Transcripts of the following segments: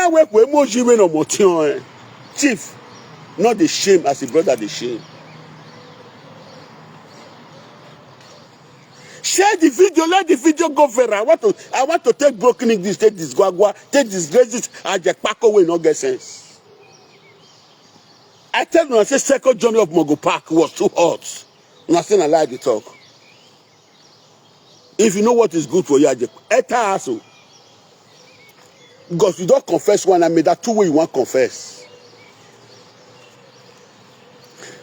Now work with emoji when no motion. Chief, not the shame as a brother the shame. Share the video, let the video go viral. I want to take broken English, take this guagua, take this racist Ajepkako way, no get sense. I tell you, I say second journey of Mogo Park was too hot. Nothing I like to talk. If you know what is good for you, Ajepkako, because you don't confess one, I made that two way you want to confess.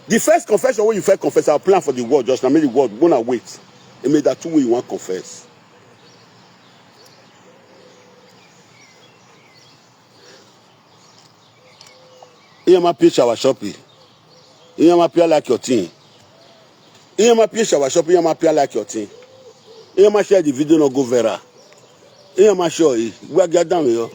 The first confession when you first confess, I'll plan for the word, just now make the word, gonna wait. It made that two way you want to confess. You my pay shower shopping. You my pay like your thing. You my pay shower shopping. You my pay like your thing. You my share the video no go viral. You my show it. We get down here.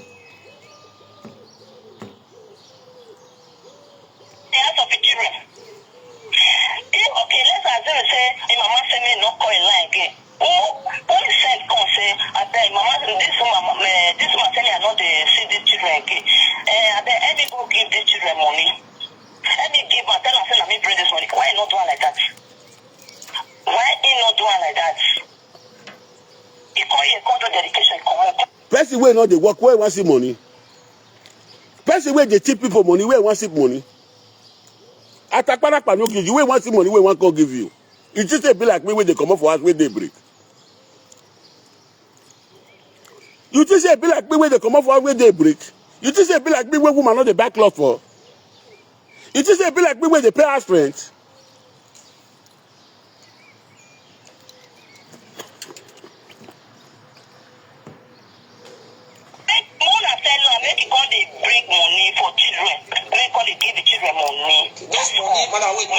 Okay, let's assume say mama say me no call in line again. Who said come say I tell mama this man say I not see the children again. I tell let me go give the children money. Let me give and tell her say let me bring this money. Why not do it like that? Why he not do it like that? He call you control dedication come on. Person wey not dey work, where want see money? Person wey dey tip people money, where want see money? Atakparapa no give you. Where want see money, where want go give you? You just say be like me when they come up for us where they break. You just say be like me when they come up for us where they break. You just say be like me when woman not the backlog for. You just say be like me when they pay us rent. Make you call they bring money for children. Make call they give the children money. Those money, wait.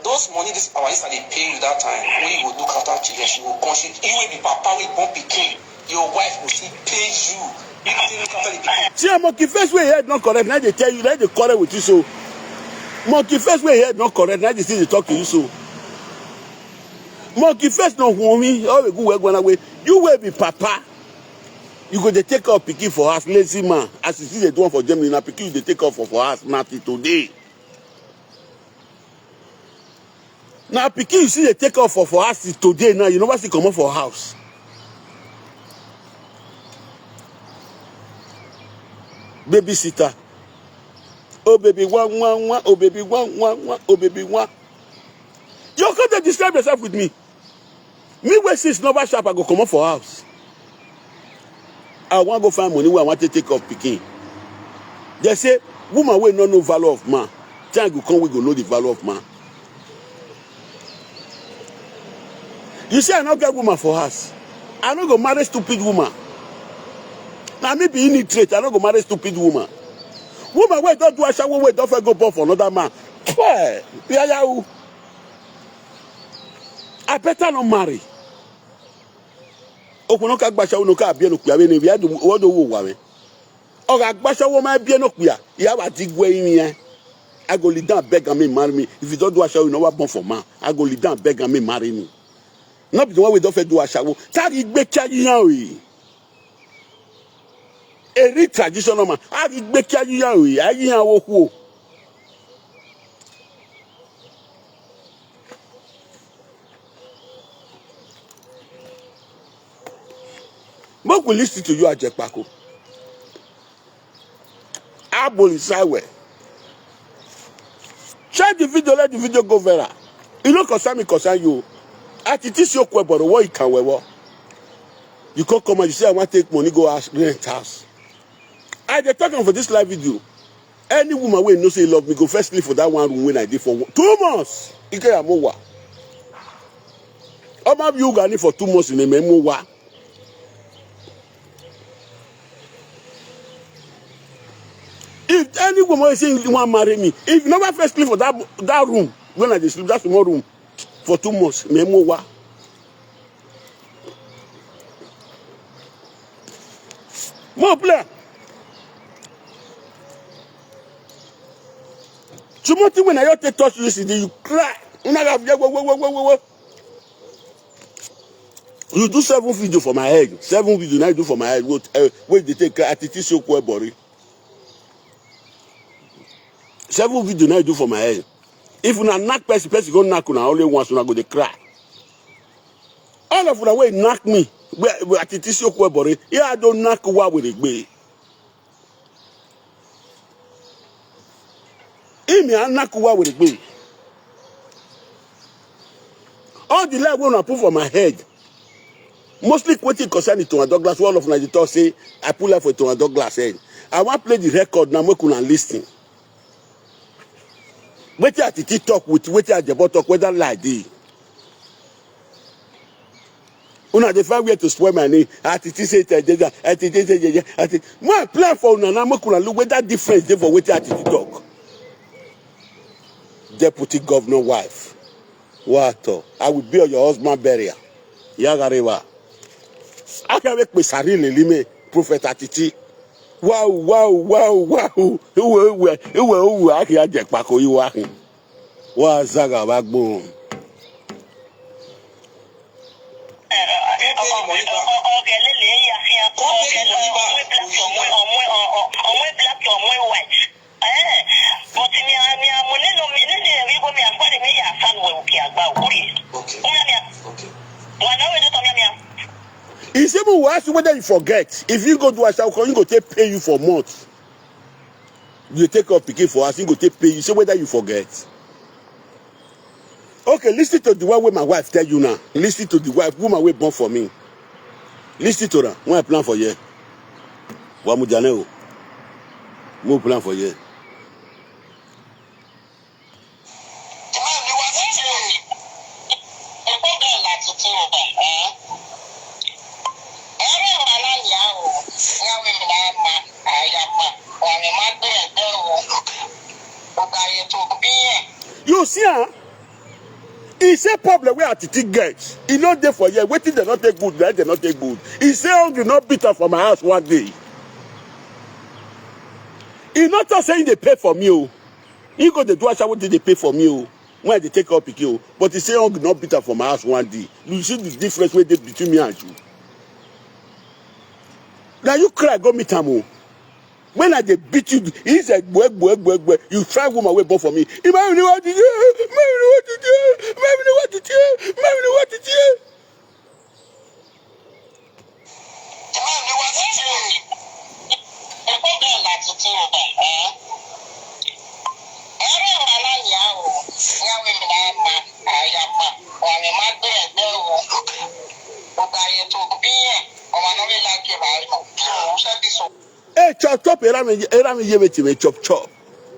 Those money, this our sister they pay you that time when you will look after children, she will conscious. You will be papa with born pikin. Your wife will still pay you. You can look after the pikin. See, monkey face way head not correct. Now they tell you, now they correct with you so. Monkey face way head not correct. Now they see they talk to you so. Monkey face no homie. All the good work when away. You will be papa. You go they take off pikin for us, lazy man. As you see they do one for Germany, now pikin they take off for us, nothing today. Now pikin you see they take off for us today. Now you know what's come up for house. Babysitter. Oh baby one. Oh baby one. Oh baby one. You can't describe yourself with me. Me where since never shop I go come up for house. I want to go find money where I want to take off picking. They say, woman will not know value of man. Time you come, we go know the value of man. You say I not get woman for us. I not go marry stupid woman. Now maybe you need trait. I not go marry stupid woman. Woman where don't do a shower, where don't go born for another man. I better not marry. Okunoka gbasha unoka abie no kuya we ne bia do wodo wo wa we o ga gbasha wo ma bie no kuya ya wa digwe yin I go lead down beg and me marry me. If you don't do a show you know what born for man. I go lead down beg and me marry me. Not be the one we don't do a show. Tari gbe kia yin we a real traditional man. I gbe kia yin we ayin wo ku Mok will listen to you, Ajepkako. Aboli Sawe. Share the video, let the video go viral. You know, concern you. Atiti your but what you can wear. You can't come and you say, I want to take money, go ask rent house. I dey talking for this live video. Any woman wey no say love me, go first live for that one room when I did for 2 months. Ike Amowa. Oba you gani for 2 months in a memoir. If any woman is saying you want to marry me, if you never first live for that room, when I just sleep, that small room for 2 months, memoir. More player. Tomorrow when I take touch this, you cry. You do 7 video for my head. 7 video now you do for my head. Wait, they take Atiti so cool body. 7 video now you do for my head. If you knock person go knock you only once you go they cry. All of the way knock me. Where Atiti so cool body. Yeah, I don't knock you with it be. Me I knock you with it be. All the light when I put for my head. Mostly quoting concerning to Douglas, one of the talk say, I pull up for to Douglas head. I want to play the record now, make una listen. Wait at the talk with wait at the talk whether like this. Una the find way to spoil my name. Atiti say Atiti. My plan for una now make una look whether difference there for wait at the talk. Deputy Governor wife. What? I will be your husband burial. Yagareva. I can make me Sari Lime, Prophet Atiti. Wow. Who I hear Ajepkako you are. Wow, Zaga backbone. It's even worse whether you forget. If you go to us, you go take pay you for months. You take up picking for us, you go take pay you. Say whether you forget. Okay, listen to the one where my wife tell you now. Listen to the wife, woman will born for me. Listen to her. What I plan for you? What mujaneo? What plan for you? You see, it's a problem where Atiti gets. He not there for you. Waiting, they not take good. They not take good. He say, "Oh, you not beat her from my house one day." He not just saying they pay for me. Oh, he go the do what did they pay for me? Oh, when they take up you. But he say, "Oh, you not beat her from my house one day." You see the difference between me and you. Now you cry, go meet him. Oh. When I beat you, he said, you try woman way born for me. You might know what to do. Hey, chop, era me yebeti me chop.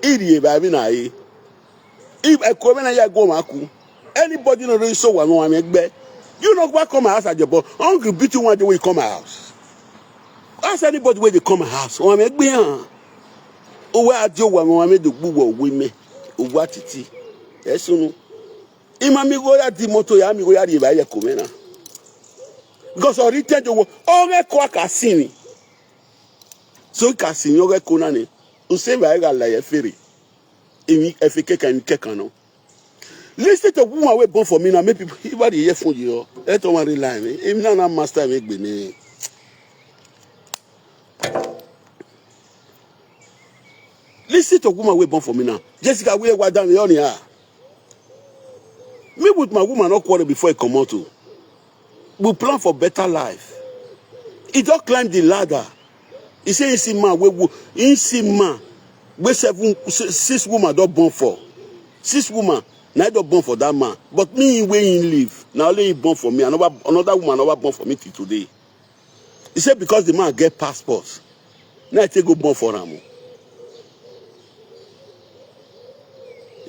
Iri baby na yi. If I come na ya go maku. Anybody no really so one mo amegbe. You know what come my house at your boy. Uncle beat you one day when you come my house. Ask anybody where they come my house. O amegbe han. O wa adio wa mo ame de gbuwo we me. O wa titi. Esunu. Imami go ya di moto ya mi go ya di ba ye come na. Because o return to o re ko akasini. So kasi nyoge kunani usema ega la yefiri imi efike kan kekano. Listen to woman we born for me now make people everybody hear for you e to wan rely me imi na master me gbe ni. Listen to woman we born for me now. Jessica we wa down on here. Me with my woman not quarrel before I come out to. We plan for better life. He don't climb the ladder. He say he see man we 6 woman don't born for 6 woman now don't born for that man but me where he live now only he born for me another woman never born for me till today. He said because the man get passports now I take go born for him.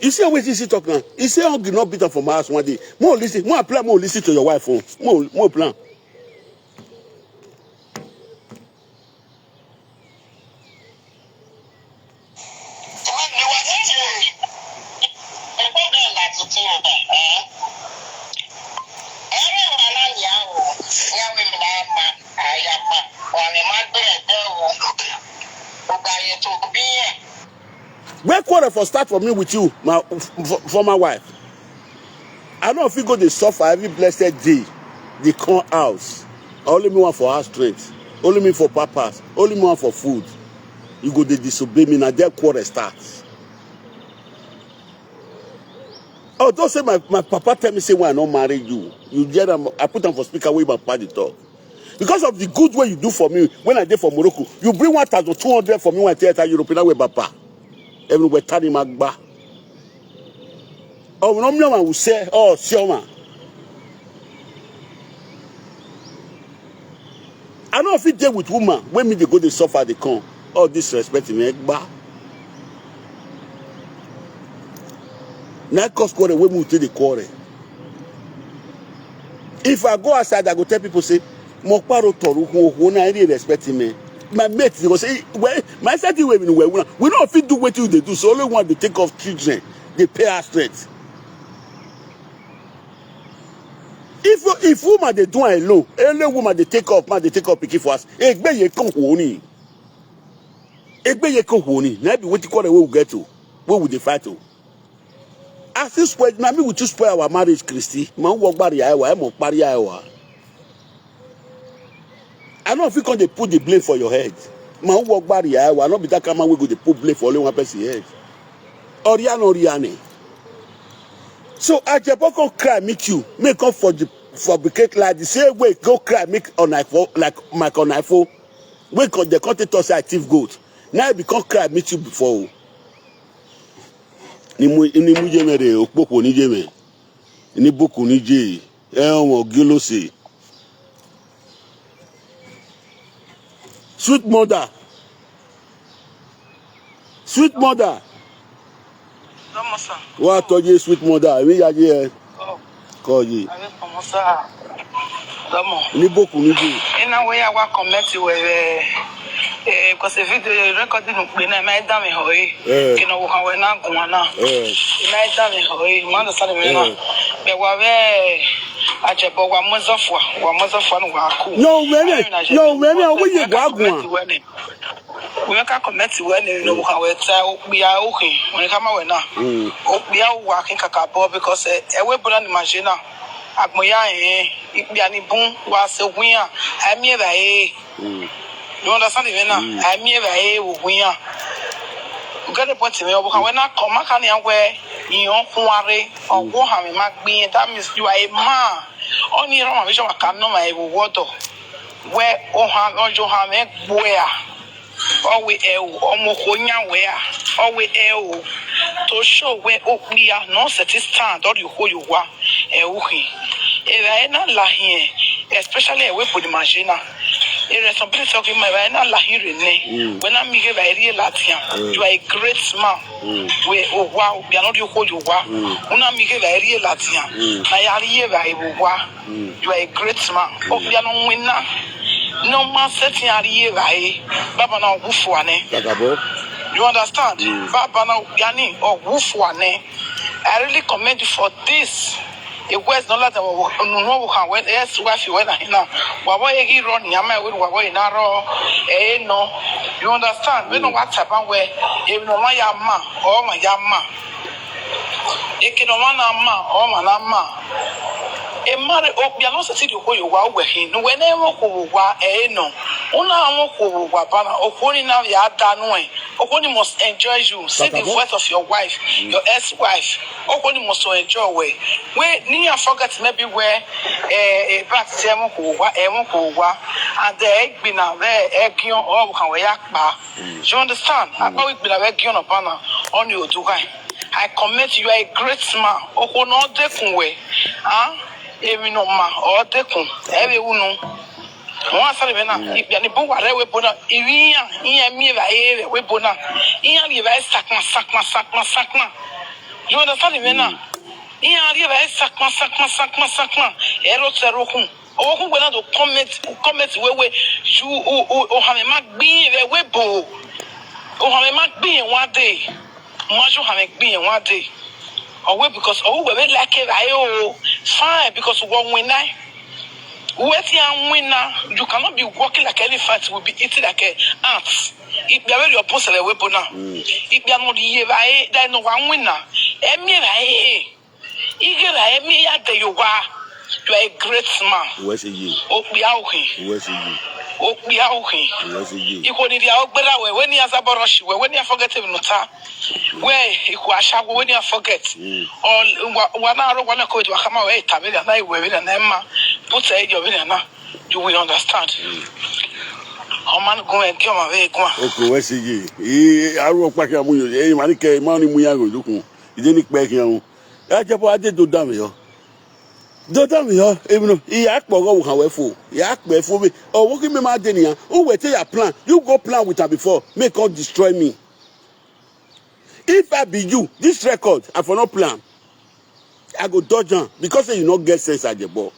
You see how we see talk now. He say I'm not beat up for my house one day. More listen to your wife phone. More plan. Where quarter for start for me with you, for my wife. I don't know if you go to suffer every blessed day. the corn house. Only me one for house strength. Only me for purpose. Only me one for food. You go dey disobey me, now their quarrel starts. Oh, don't say my papa tell me say when I not marry you. You get them, I put them for speaker way my party talk. Because of the good way you do for me when I did for Morocco, you bring 1,200 for me when I tell you European way papa. Everywhere turning my back. Oh, no man will say, oh, Sioma. I know if it deal with woman, when me they go they suffer they come. All disrespect me, ba. Now cause quarrel when we take the quarrel. If I go outside, I go tell people say, Mokparo toru who na really respect me. My mates they go say, well, my side we don't fit do what they do. So only one they take off children, they pay us straight. If woman they do alone, any woman they take off, man they take off picky for us. Egbe ye kon honi. Egbe ye kon honi. Na be wetin call the way we get to. Where would they fight to? As this spoil, na me we choose spoil our marriage, Christy. Man walk barrier, I mo barrier. I know if you can they put the blame for your head. Man walk barrier, I not be that kind man we go they put blame for only one person head. Oriane. So Ajepkako cry meet you, make up for the fabricate like the same way go cry make on iPhone like Mike on iPhone. We got the content us active goat. Now it become cry meet you before. Ni muje mere opopo ni je me. Ni boku ni je. Won gilo se. Sweet mother. Sweet mother. What told you, sweet mother? We are here. Call you. Ni boku ni je. Ina we ya wa comment we because the video recording we na mai da me hoyi. Kino wo kan we na gun na. Mai da me hoyi. Man sa me na. Be wa we Ajepkako wa mozofo no wa ku. No, we ye gwa gun. We can comment when you know how it's we are okay. When you come away now, we are working kakabo because a weapon and machine. Agmoya, if be any boom was a winner. I'm here by you understand even now? I'm here by winner. Get the point to me. When I come, I can't wear you worry or go have a mark being that means you are a man. Only wrong vision can know my water. Where oh, Johan, where? Always almost where always to show where we are not satisfied or you who you are especially away for the machine. There is some people talking about when I'm here by real Latian. You are a great man. Oh wow, we are not you who you are. When I'm here by real Latian, I are here by you are a great man. Oh, we are not winner. No man setting out here, Baba na wufuane. You understand? Baba na yani or wufuane. I really commend you for this. It was not that no can when yes wife when I now. Wawa egi run yama with wawa inaro. No. You understand? We know what happen where even no yama or my yama. Ekinomana ma or manama. A mother of Pianosa City who you are working, whenever who are no. Una who wapana, or pony now you are done way. Okoni must enjoy you. See the worth of your wife, your ex-wife. Okoni must enjoy way. Where near forget maybe where a back seven who and the egg been out there, egg on all can we yak bar. You understand? I know it been a egg on a banner on you to I commit you are a great man. Oko no dekun way. Even no ma or dekun. Every uno. One salivena, if you are born with Bona, if you are me, with Bona, you are the Sakma. You understand, Vena? You are the Sakma, Eroserokum. Oh, who will not comment where you have a mark being a webo. Oh, have a mark being one day. Much you have been one day. Or wait because we like it, fine, because one winner. Winner, you cannot be walking like elephant, will be eating like ants. If you are your post a weapon now, if you are not here, there is no one winner. Emmy, eager, Emmy, at the yoga. You are a great man. Where's ye? Where's ye? You could when you have when you forget him, where you when you forget. Or 1 hour, 1 hour, you come away, Tamil, and I will and Emma put a you will understand. Man, go and come away. Okay, where's ye? I wrote back a money, money, looking. You didn't back him. I did do damn you. Don't tell me, even though he act for however, he act for me. Or working me my dinner. Who will tell your plan? You go plan with her before. Make her destroy me. If I be you, this record, I for no plan. I go dodge her because you not get sense at the ball.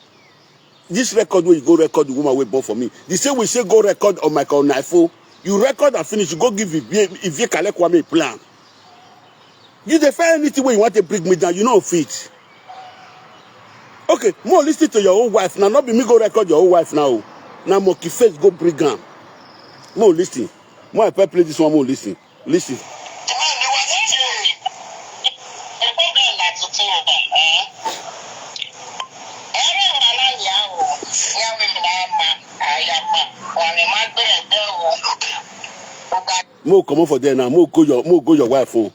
This record where you go record the woman wait born for me. The same we say go record on my knife. You record and finish. You go give if you collect one plan. You define anything where you want to bring me down. You know fit. Okay, more listen to your own wife now. Not be me go record your own wife now. Now monkey face go bring am. More listen. More I play this one. More listen. Listen. More come on for there now. More go your wife home.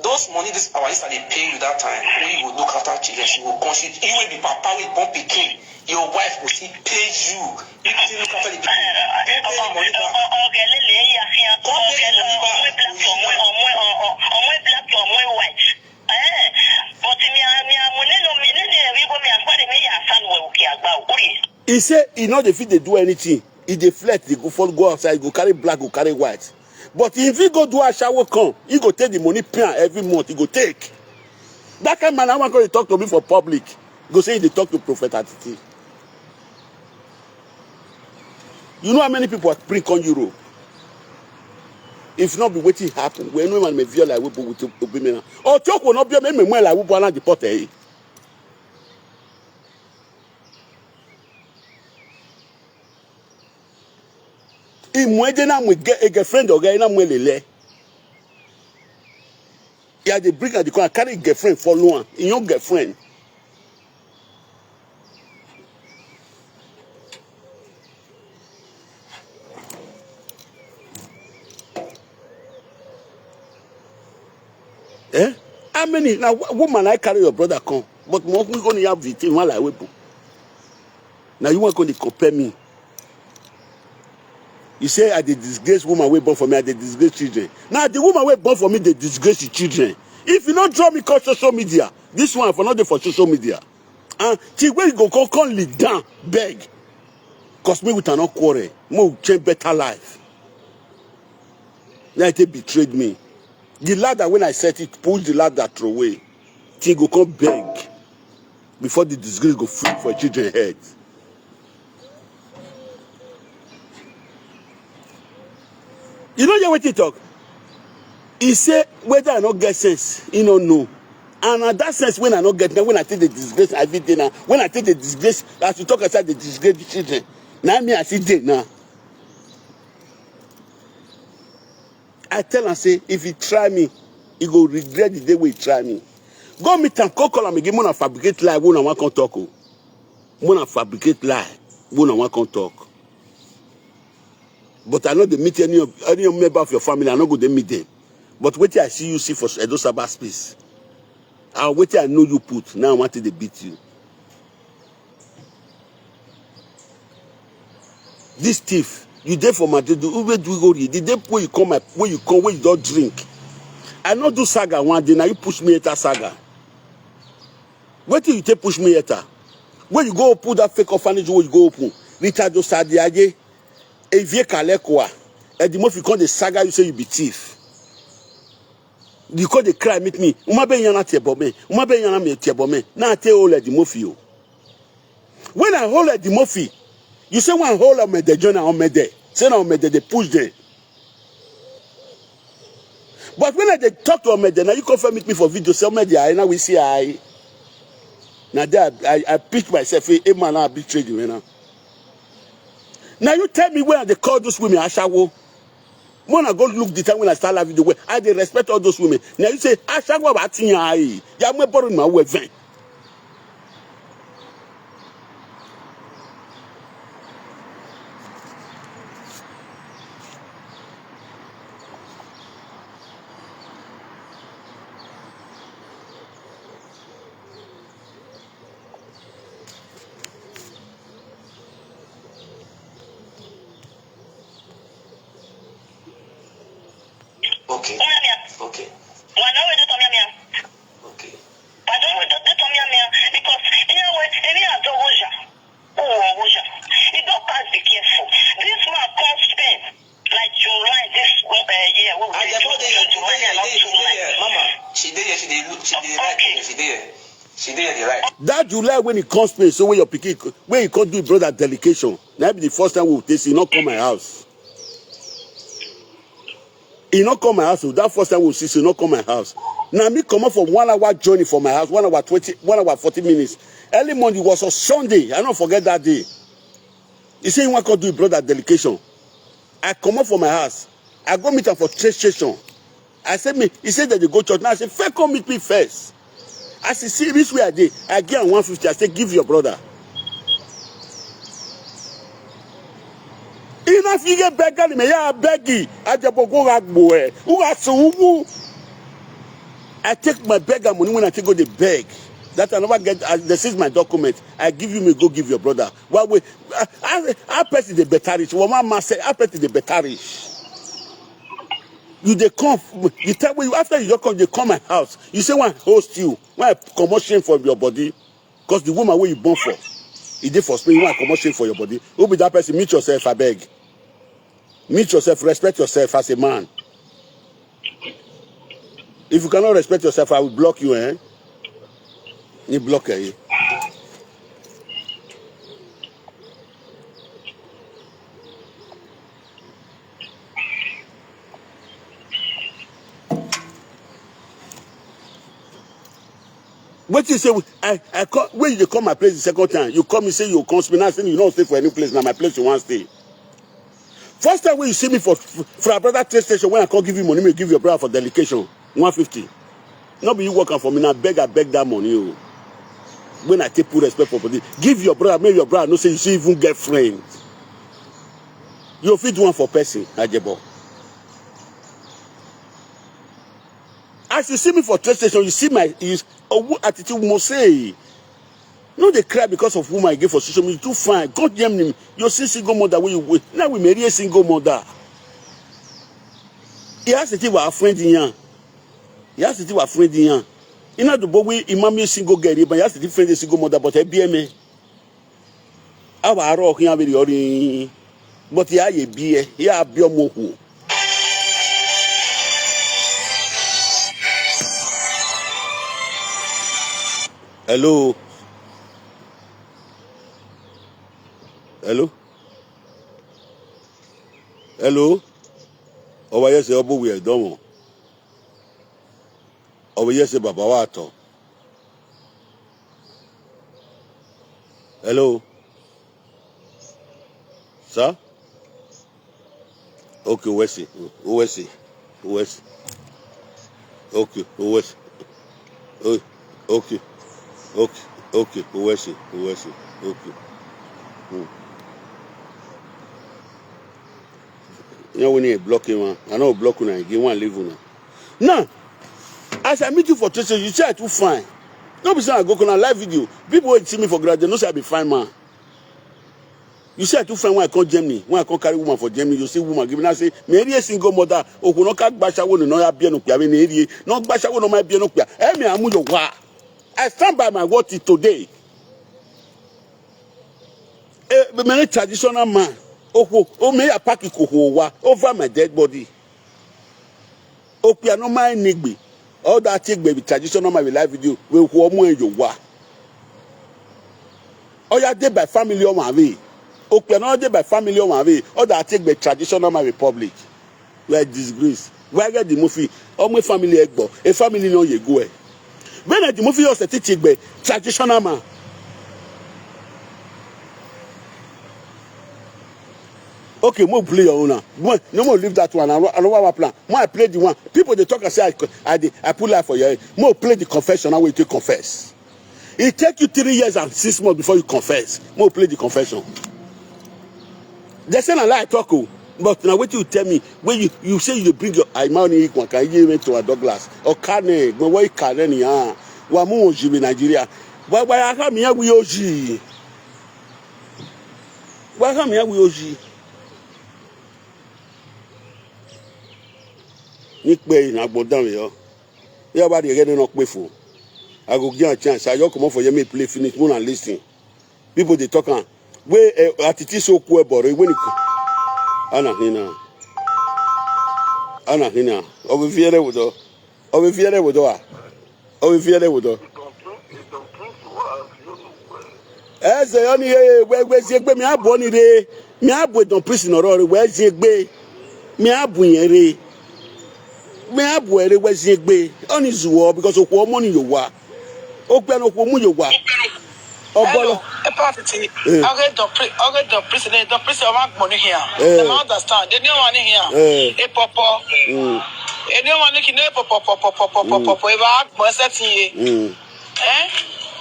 Those money this our sister they pay you that time when you will look after children, she will consider you will be papa with born pikin. Your wife will still pay you. You still look after the people. He said he know the fit they do anything. He deflect, they go outside, go carry black, go carry white. But if he go do a shower come, he go take the money plan every month. He go take. That kind of man, I want to talk to me for public. Go say they talk to Prophet Atiti. You know how many people are bring on Europe? If not be waiting happen, when no man may feel like we will women. Or talk will not be a man like we want to deport. Imwedena we get a girlfriend or guy na mwelele. Yeah, they bring at the corner, carry girlfriend for one. In your girlfriend. Eh? How many now woman I carry your brother come, but more we gonna have the thing while I wait. Now you want to compare me. You say I the disgrace woman wait born for me, I the disgrace children. Now the woman wait born for me, they disgrace the children. If you don't draw me call social media, this one for not for social media. And till when you go come lead down, beg. Cause me we cannot quarrel. More change better life. Now they betrayed me. The ladder when I set it, push the ladder throw away. Till go come beg. Before the disgrace go free for children's heads. You know what he talk? He say whether I not get sense, he don't know. And at that sense, when I not get, when I take the disgrace, I did now. When I take the disgrace, as we talk about the disgrace children, now me I see dead now. I tell and say, if he try me, he go regret the day when he try me. Go meet and call him again. Mona fabricate lie. Mona want to talk. Mona fabricate lie. Mona want to talk. But I know they meet any member of your family. I know go they meet them. But wait till I see you see for Edo Sabah space. And wait till I know you put. Now I want to beat you. This thief, you there for Madrid? Where do we go? The day where you come, where you don't drink. I not do saga one day. Now you push me at a saga. Wait till you take push me at her. When you go put that fake orphanage, where you go open. Richard Osadiaje. Evie Kalekwa, and the most you call the saga, you say you be thief. You call the cry meet me. Umabe yana tiebome. Umabe yana me tiebome. Now I tell all the mofio. When I hold the mofi, you say one hold on me the journey on me there. Say now me they push there. But when I they talk to me there, now you confirm meet me for video. Say me there, now we see I. Now there I pitch myself. Hey man, I betrayed you now. Now you tell me where they call those women Ashawo. When I go look the time when I start live the way I they respect all those women. Now you say Ashawo Batinya. Ya me borrow my way vent. Okay. Okay. Okay. Because anyway, any other Roja. Oh, Roja. You don't pass be careful. This man can't spend like July this year. Mama, she did right. That July when he comes Spain, so when your pikin, when you can't do brother delegation, that be the first time we will taste. He not come my house. He not come my house. So that first time we will see, he not come my house. Now me come up for 1 hour journey from my house, 1 hour 20, 1 hour 40 minutes. Early morning was on Sunday. I don't forget that day. He say he want to do brother delegation. I come up from my house. I go meet him for train station. I said me. He said that they go church. Now I said, first come meet me first. As he see this way I did, I get 150. I say, give your brother. Enough you get begging me, yeah, beggy. Ajepkako boy. I take my beggar money when I take go the beg. That I never get. This is my document. I give you me, go give your brother. Well, wait, I pet the betarish. What my man say, I pet the betarish. You they come. You tell me after you don't come, they come my house. You say one host you, one commotion for your body, because the woman where you born for, he did for Spain. One commotion for your body. Who be that person? Meet yourself, I beg. Meet yourself. Respect yourself as a man. If you cannot respect yourself, I will block you. You block her. What you say? I call when you come my place the second time. You come me say you come me now saying you don't stay for any place. Now my place you want stay. First time when you see me for a brother train station when I can't give you money, me give your brother for delegation 150. Not be you working for me now. I beg that money. Oh. When I take full respect for body, give your brother. Maybe your brother no say you see even get friends. You fit one for person, Ajebo. As you see me for train station, you see my attitude must say. No, they cry because of whom I give for social media. Too fine. God damn him. You're single mother where you wait. Now we marry a single mother. He has to tell our friend in here. He has to tell our friend in here. You know the boy imam is single girl, but he has to defend a single mother, but I be me. Our rock here very ori. But he a be he a be mohu. Hello. Hello. Hello. Over here say obo we e domo. Over here say baba wa to. Hello. Sir? Okay, where's it? Where's it? Where's it? Okay, where's it? Okay. Okay, where's it? Where's it? Okay. You know when you block him, I know block you and give one leave you. Now, as I meet you for Tuesday, you say I too fine. No be say I go on a live video. People will see me for granted. They know say I be fine man. You say I too fine when I come Germany. When I come carry woman for Germany, you see woman give me now say, me a single mother. Okuno ka gbasha wo no ya bia no pia me na eri. No gbasha wo no ma bia no pia. Me amu yo wa. I stand by my word till today. Me traditional man. O me apack ikoho wa over my dead body. Opia no my nigbe. All that take baby traditional my live video we who omo enyo wa. Oya dey by family o ma we. Opia no dey by family o ma we. All that take by traditional my republic. We are disgrace. Why get the movie? Omo family egbo. A family no ye go e. When the movie was take by traditional man. Okay, more play your own now. No more leave that one. I don't want my plan. More I play the one. People they talk and say I put life for your head. More play the confession. How will you confess? It take you 3 years and 6 months before you confess. More play the confession. They say I lie talk, but now what you tell me when you say you bring your money can you even to a Douglas or Kane, but why Kane ya? Wamu oji in Nigeria. Why I come here we oji? Why come here we oji? Nick Bay in Agbodam yo. Everybody getting up with for. I go give a chance. I just come up for you, play finish more and listen. People they talk on. Where Atiti so cool, but when it Anna Hina. Over here with her. Over here with her. Over here with her. As I only where's your baby? Me aboni re. Me abo don prison or where's your baby? Me abu yere. Me abu ere where's your baby? Only zuo because of what money you wa. Open up what you wa. Hello, Atiti. I get the prison. The prison want money here. They don't understand. They don't want here. A papa. They don't want to know papa. If I ask myself,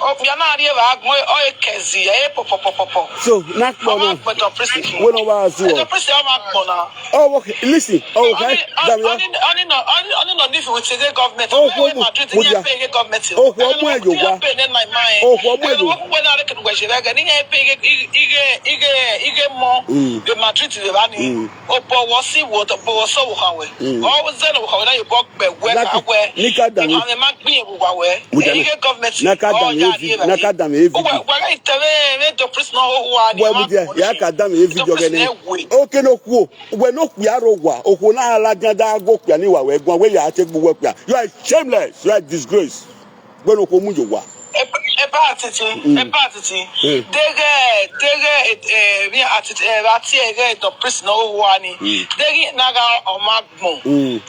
oh, you're not here. I ask my Kezi. Papa. So not money. But the prison. When over as well. The prison want money. Oh, okay. Listen. Oh, okay. Only not different with the government. Oh, Madrid. They pay government. Oh, where you wa? Oh, where you? When I reckon we should get more. The Madrid the running. Oh, but was see what the boss so how we. Always then how you walk where Nika dami. I'm a man being where government. Naka dami every. Oh, well, I tell you, the prisoner who are. Well, yaka dami every jogene. Okay, no ku. We no kuyaro wa. Okuna alagada go kuyaniwa we gwan we ya take buwe kuya. You are shameless. You are disgrace. We no komu jo wa. Atiti. They the prisoner who are they naga or magmo.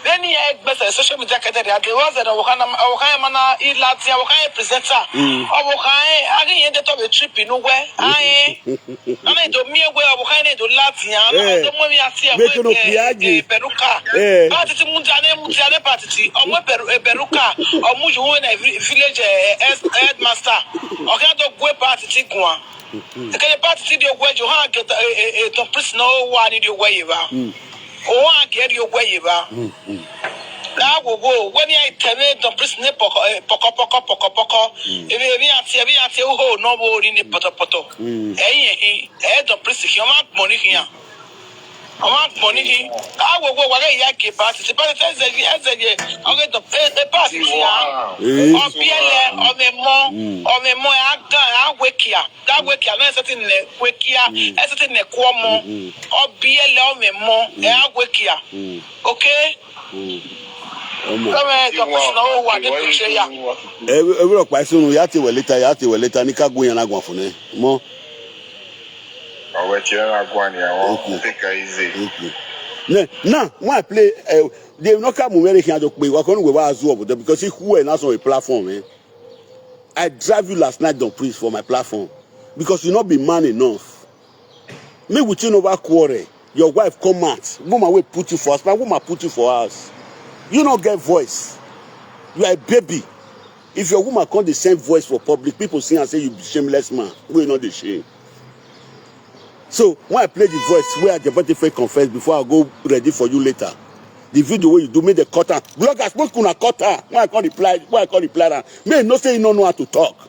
Then he had better social media category. There was a Wakayamana, Latia, Wakay presenter. Or Wakay, I didn't end up a trip in nowhere. I mean, to me, where Wakay to Latia, the money I see a Peruka. Party Mutane Party, or Peruka, or Muju in a village headmaster. Okay, don't go party to one. The party to your way, you have get a prisoner one in your way. Or get your way. Now will go when I tell the prisoner poco. If we are who no more in the poto. Eh, the prisoner money here. I want money. I will go away. I keep party. The party says I'll get the party here. Or PLM, or the more I wake here. That wake here, not certain wake here, a certain Cuomo, or PLM, more, I wake here. Okay? Every question we have to later, Nika go and go for me. More. Now, when I play, they not come American to play. We're going to go as well because he who and that's on a platform. Eh? I drive you last night, don't please, for my platform because you not be man enough. Me with you over quarrel. Your wife come out. Woman will put you for us. My woman put you for us. You don't get voice. You are a baby. If your woman can't the same voice for public, people sing and say you be shameless man. We not the shame. So when I play the voice where Ajepkako confess before I go ready for you later, the video where you do me the cutter, bloggers most kuna cutter. Why I can't reply that? Me no say you don't know how to talk.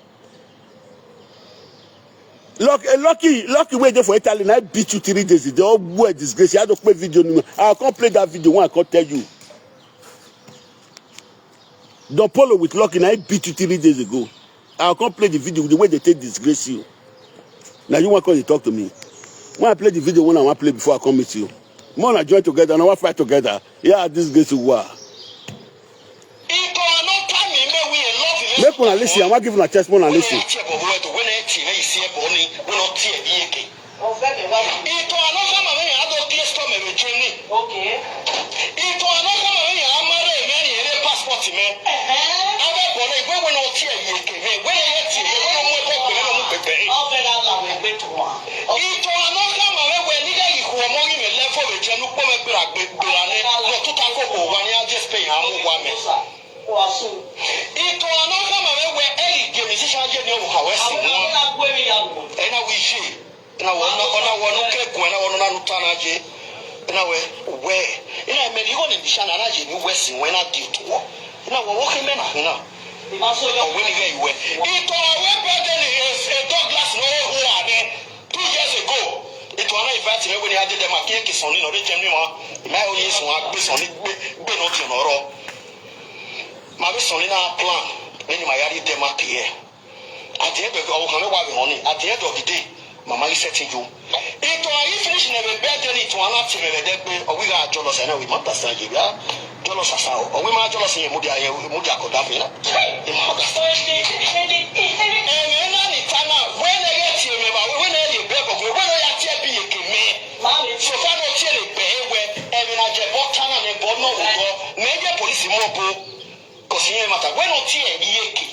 Lucky way there for Italy. I beat you 3 days. They all were disgrace. I had to play video. I can't play that video when I can't tell you. Don't follow with Lucky. I beat you 3 days ago. I can't play the video the way they take disgrace you. Now you want to talk to me. When I play the video, when I want to play before I come meet you. More than join together, and I want to fight together. Yeah, this gets to war. Make one listen. I'm not giving a test. One listen. for the general public, no to talk about one year just paying how much it will not come away where any musician general house and I wish you. And I want to get when I want to turn again. And I where in a medical in the Shanaraji, you Westing when I did to walk. And I was walking men, you know. It was so young when you were. It was a Douglas no who are there 2 years ago. It was not invited when he had the Makaki son in the Gemma. My only son, based on it, Benotin or my son in our plan. Then my yard Demaki. At the end of the day, Mama is setting you. It was finished never better than it to an active or we got jealous and we must understand you. Jealous as how, or we might jealous in Mudia Kodafina. When I get you, when I get when I get me, so far no chili pay where Evan Ajepkako and Bono maybe a police mobile. Because he matter when not here,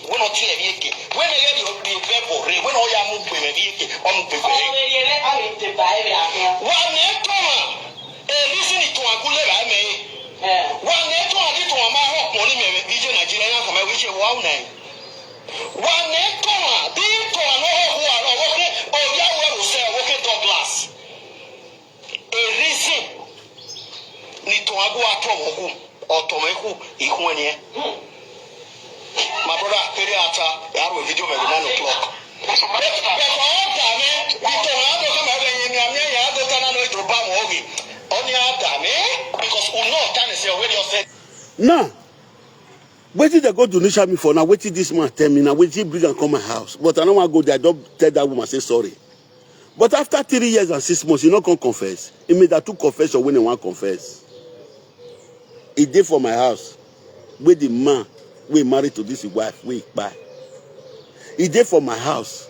when not here, when I get you be people, when all your move with me, on the way. One never listen to a good I may. One never did to a man of money, vision Nigerian from a wish of one name. One never did to another who are working or Yahweh will say, working Douglas. A reason need to go at home or Tomeku, Ikuania. My brother, Periata, I have a video at 9 o'clock. Now, wait till they go to Nisha me for now. Wait till this man tell me now. Wait till bring and come my house. But I don't want to go there. I don't tell that woman say sorry. But after 3 years and 6 months, you not come confess. It means that two confession when they want confess. He did for my house. Where the man we married to this wife, we buy. He did for my house.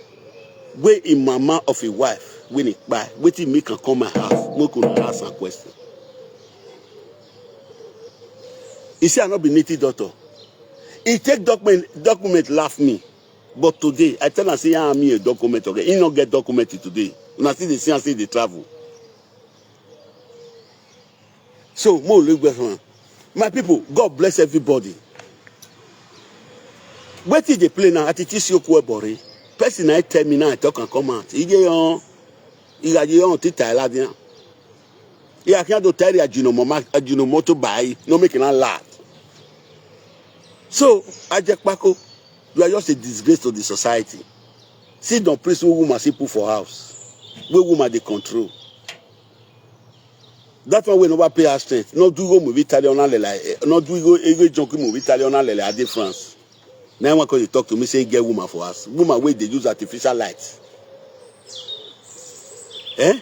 Where in mama of a wife, when he buy. Wait till me can come my house. We could ask a question. He said, I'm not be native doctor. He take document laugh me. But today, I tell him, say, I'm me a document. Okay, he not get documented today. When I see the see and see the travel. So, more look my people, God bless everybody. Where did they play now? Atiti si okwe bori. Person I tell me now, I talk and come out. He got on tita eladian. He can't do tell you Ajinomoto buy, no making a lot. So, Ajepkako, you are just a disgrace to the society. See, don't praise woman see put for house. Where woman they control. That's why we never pay our strength. Not do go movie Italian lele. Not do go ego junkie movie Italian lele at France. Now one can talk to me say get woman for us. Woman where they use artificial lights. Eh?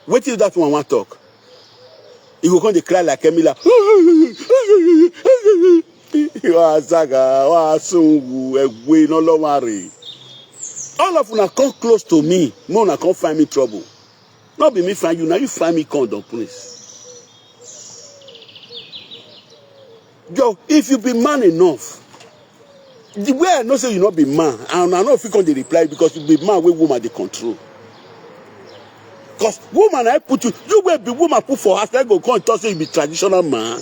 Wait till that one want talk. He will come to cry like Emila. All of them come close to me. Mona come find me trouble. Not be me find you. Now you find me condom, please. Yo, if you be man enough, the way I know say you not be man, and I know if you can reply because you be man where woman they control. Because woman I put you will be woman put for house. I go come and talk say you be traditional man.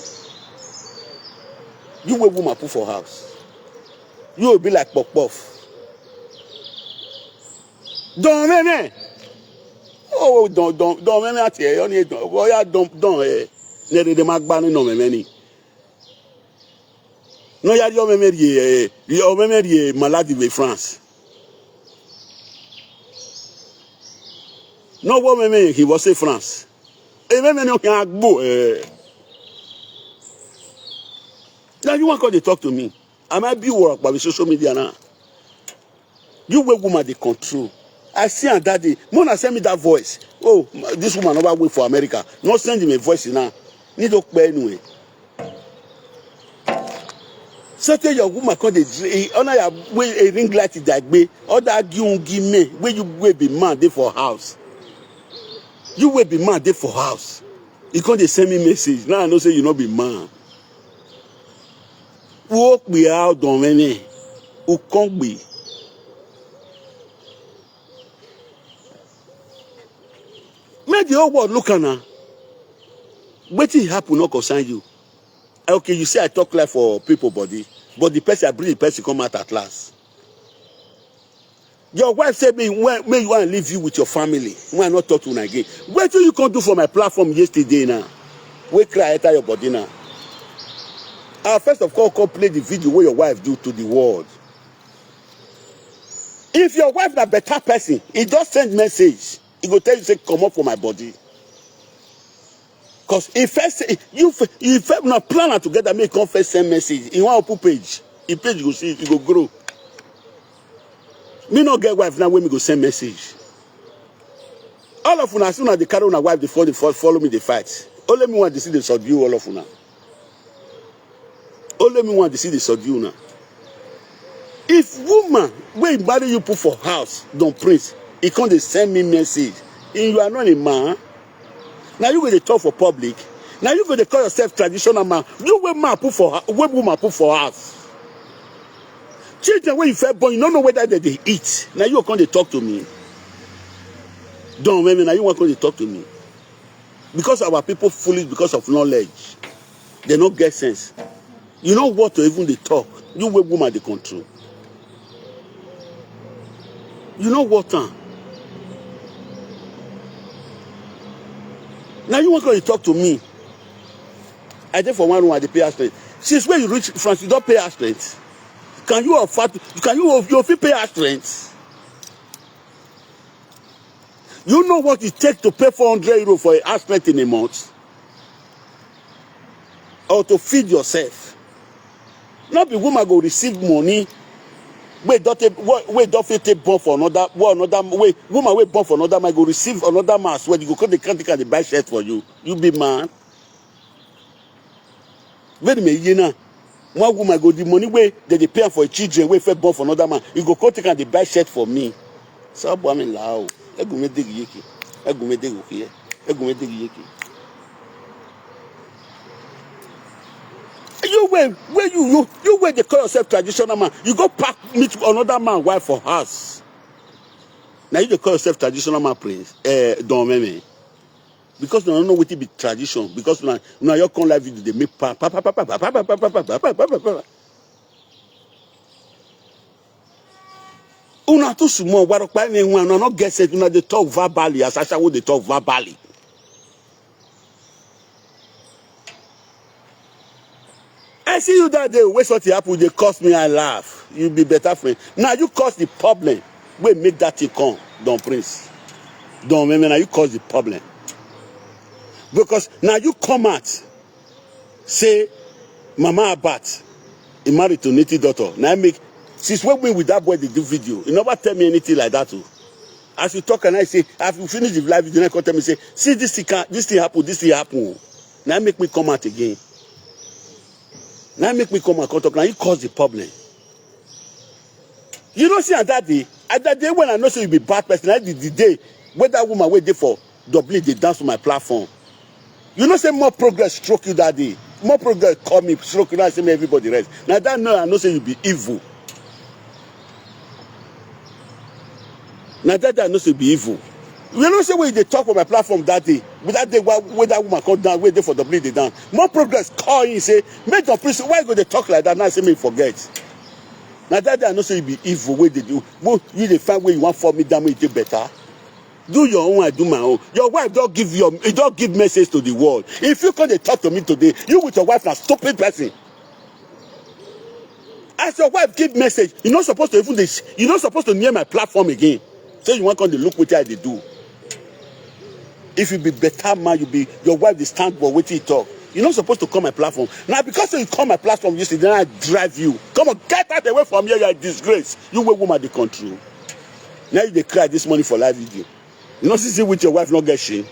You will woman put for house. You will be like Pop Puff. Don't me. Oh, don't me at here. Only don't. Oh yeah, don't. Nere de magbani no me. No, you are malady with France. No, what he was say France. Now you want to talk to me. I might be work by social media now. You will woman the control. I see her daddy. Mona send me that voice. Oh, this woman never wait for America. Not send him a voice now. Need to pay anyway. So tell your woman call the honor your way a ring light that way. All that you give me where you will be man there for house. You will be man there for house. You can't send me message. Now I know say you not be man. Walk me out on many. Who can't be. Make the whole world look at her. Wetin happen no concern you. Okay, you say I talk like for people body, but the person I bring the person come out at last. Your wife said me when you want to leave you with your family. When I not talk to you again. What do you can do for my platform yesterday now? We cry enter your body now. First of all, come play the video what your wife do to the world. If your wife a better person, he just send message. He go tell you say come up for my body. Cause if first you not plan together, make come first send message. In one open page, the page you go see, you go grow. Me not get wife now when me go send message. All of una as soon as they carry on a wife before they follow me they fight. Only me want to see the subdue all of una. Only me want to see the subdue now. If woman when marry you put for house, don't prince, he can't they send me message. And you are not a man. Now you go to talk for public. Now you go to call yourself traditional man. You when man put for when woman put for house. Children when you felt born, you don't know whether they eat. Now you can't talk to me. Don't women, now you want to talk to me. Because our people foolish because of knowledge. They don't get sense. You know what to even they talk. You when woman they control. You know what Now you want to talk to me. I did for one room at the pay her strength. Since when you reach France, you don't pay her strength. Can you afford? Can you pay her strength? You know what it takes to pay 400 euros for a strength in a month, or to feed yourself. Not be woman go receive money. Wait, don't take born for another. Wait, woman wait born for another man go receive another man. Where you go come the country and they buy shirt for you. You be man. Wait a minute, you know. One woman go the money way that they pay for children. Wait for born for another man. You go come take and they buy shirt for me. So I'm in Lao. I go me dig yeki. I go me dig okay. I go me dig yeki. You where you where they call yourself traditional man. You go pack meet another man wife for house. Now you they call yourself traditional man prince. Don't me. Because you don't know what it be tradition. Because now you come live video they make pa. Una too small. What pa me one not get it. Una they talk verbally as Asha would they talk verbally. I see you that day. Wait what happen. They cost me. I laugh. You be better friend. Now you cause the problem. Wait make that thing come. Don't prince. Don't remember now you cause the problem. Because now you come out, say, Mama Abat, he married to native daughter. Now I make, since when we with that boy they do video, you never tell me anything like that too. As you talk and I say, after you finish the live video, you come tell me say, see this thing happen. Now make me come out again. Now make me come out and talk. Now you cause the problem. You know, see at that day when I know say you be bad person, I did the day when that woman wait there for Dublin, they dance on my platform. You know, say more progress stroke you that day. More progress call me, stroke you, now say me everybody rest. Now that no, I know say you be evil. Now that I know say you be evil. You know, say when they talk on my platform that day, with that day when that woman come down, wait there for Dublin, they dance. More progress call you, say, make the priest, why go they talk like that? Now say me forget. Now that day I know say you be evil, what they do. You they find where you want for me, damn it, better. Do your own, I do my own. Your wife don't give message to the world. If you can't talk to me today, you with your wife are stupid person. As your wife give message, you're not supposed to even this. You're not supposed to near my platform again. So you want to look what I do. If you be better man, you be your wife they stand for what you talk. You're not supposed to come my platform. Now because you come my platform yesterday, then I drive you. Come on, get out away from here, you're a disgrace. You will woman the control. Now you they cry this morning for live video. You know, see with your wife not get shame.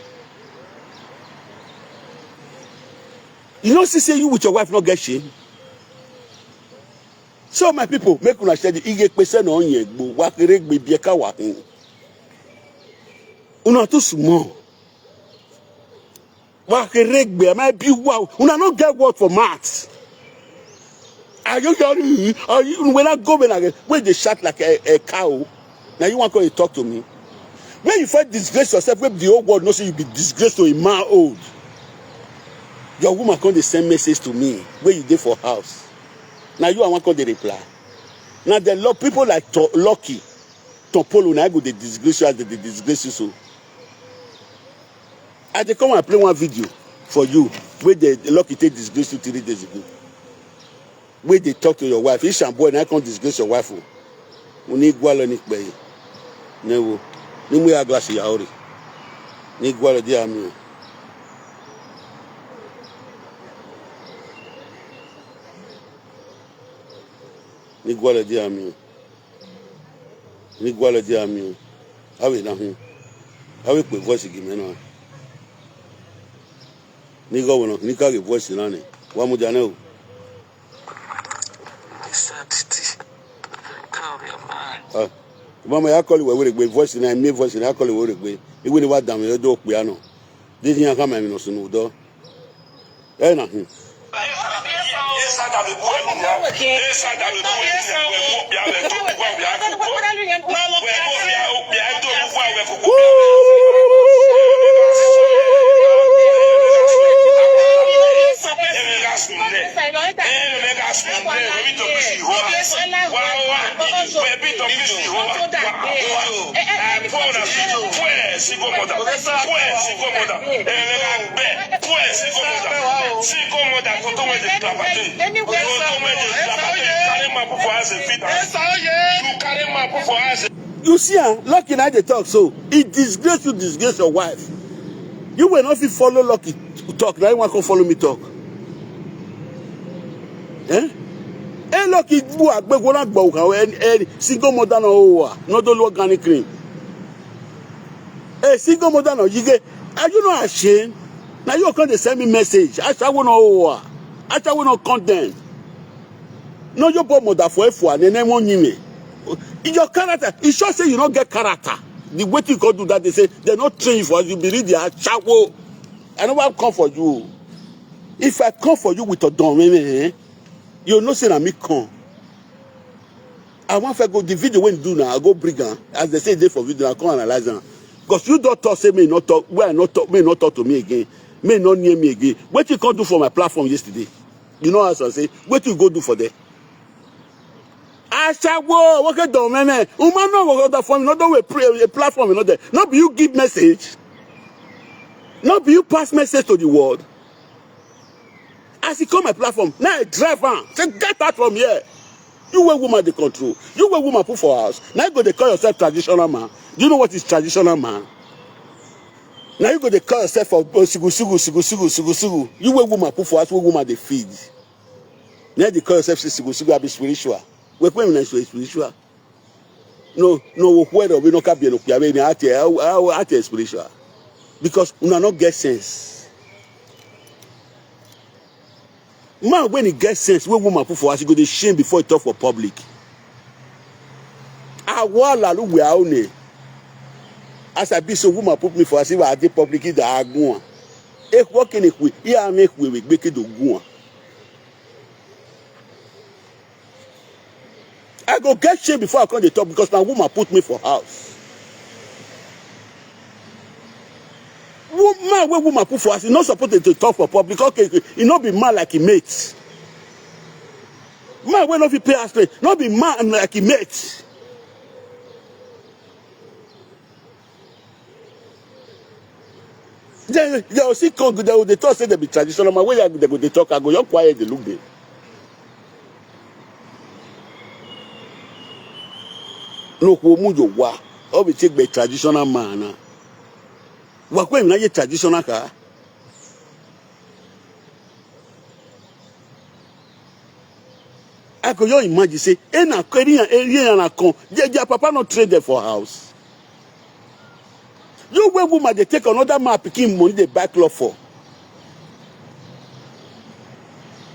You know, see you with your wife not get shame. So my people, make una share the ige person on ye go wakere gbe bieka wakin. Una too small. Wakere gbe my be wow. Una not get word for maths. Are you hearing? Are you when I go when they shout like a cow? Now you want to talk to me? When you find disgrace yourself, when the whole world knows you be disgraced to a man old. Your woman come dey send message to me where you dey for house. Now you and one call the reply. Now the people like Lucky, Topolo, now go dey disgrace you as they disgrace you so. I dey come and play one video for you where the Lucky take disgrace you 3 days ago. Where they talk to your wife. If and boy now come disgrace your wife. We need gwalo ni pay. No, ni mu ya glass ya ori. Ni gwalo di ami. Ni gwalo di ami. Ni gwalo di ami. Awe na hu. Awe pe voice gi me na. Ni go wono ni ka ge voice na ni. Wa mu jane o. Mama, I call you with voice and I make voice and I call you with way. You wouldn't want them, you do piano. Did you come and no soon? Do eh, nothing. You see, Lucky now they talk so. It disgrace you, disgrace your wife. You will not follow Lucky talk. Now you want to follow me talk. Eh? Eh, Lucky, you are going to go and single mother no, not the organic cream. Eh, single mother no, you get. Are you not ashamed? Now you can't send me message. I shall not. I shall not content. No, your poor mother for F1 and then won't me. In your character, it should say you don't get character. The way you go do that, they say they're not trained for you. Believe they are chawo. I know I'll come for you. If I come for you with a dumb, you know say I me come. I want to go the video when you do now. I go bring her as they say they for video. I come analyze her because you don't talk. Say me not talk. Why not talk? May not talk to me again. May not near me again. What you can't do for my platform yesterday? You know as I say. What you go do for them? I shall go. What can do, man? Woman, no what that for me. Not do a platform. You know that. Not be you give message. Not be you pass message to the world. As he come my platform, now I drive on. Say get out from here. You were woman the control. You were woman put for house. Now you go to call yourself traditional man. Do you know what is traditional man? Now you go to call yourself for sigu. You were woman put for house. Where woman they feed. Now they call yourself sigu. I be spiritual. We when we spiritual. No, whether we no can be no piave. Spiritual. Because we not get sense. Man, when he gets sense, when woman put for us, he go to shame before he talk for public. Wahala we are only. As I be so woman put me for us, if I did public, he da agua. If working it we, here I make we make it do go. I go get shame before I come to talk because my woman put me for house. Man, when woman put for us, he's not supposed to talk for public. Okay, he not be man like he mates. Man, when not he pay us straight, not be man like he mates. They will see Congo, they talk say they be traditional. Man, when they go they talk, I go, you're quiet, they look there. No, who move your wa? All we take by traditional man. What when na traditional car? I go you imagine say, na career area na come. Their papa not trade there for house. You where woman they take another man picking money they buy cloth for.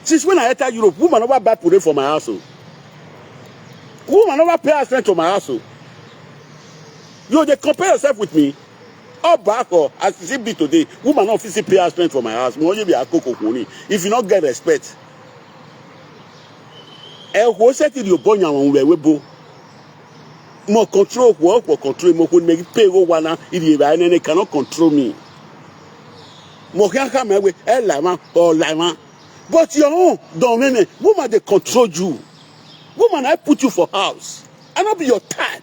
Since when I enter Europe, woman never buy puree for my house. Woman never pay us rent to my house. You they compare yourself with me. Or back or as it be today, woman not physically pay us rent for my house. If you not get respect. Who said you born your more control work or control more could make pay go one if you cannot control me. Mokiaka mewe, lama or lama. But your own, don't mean woman they control you. Woman, I put you for house. I not be your type.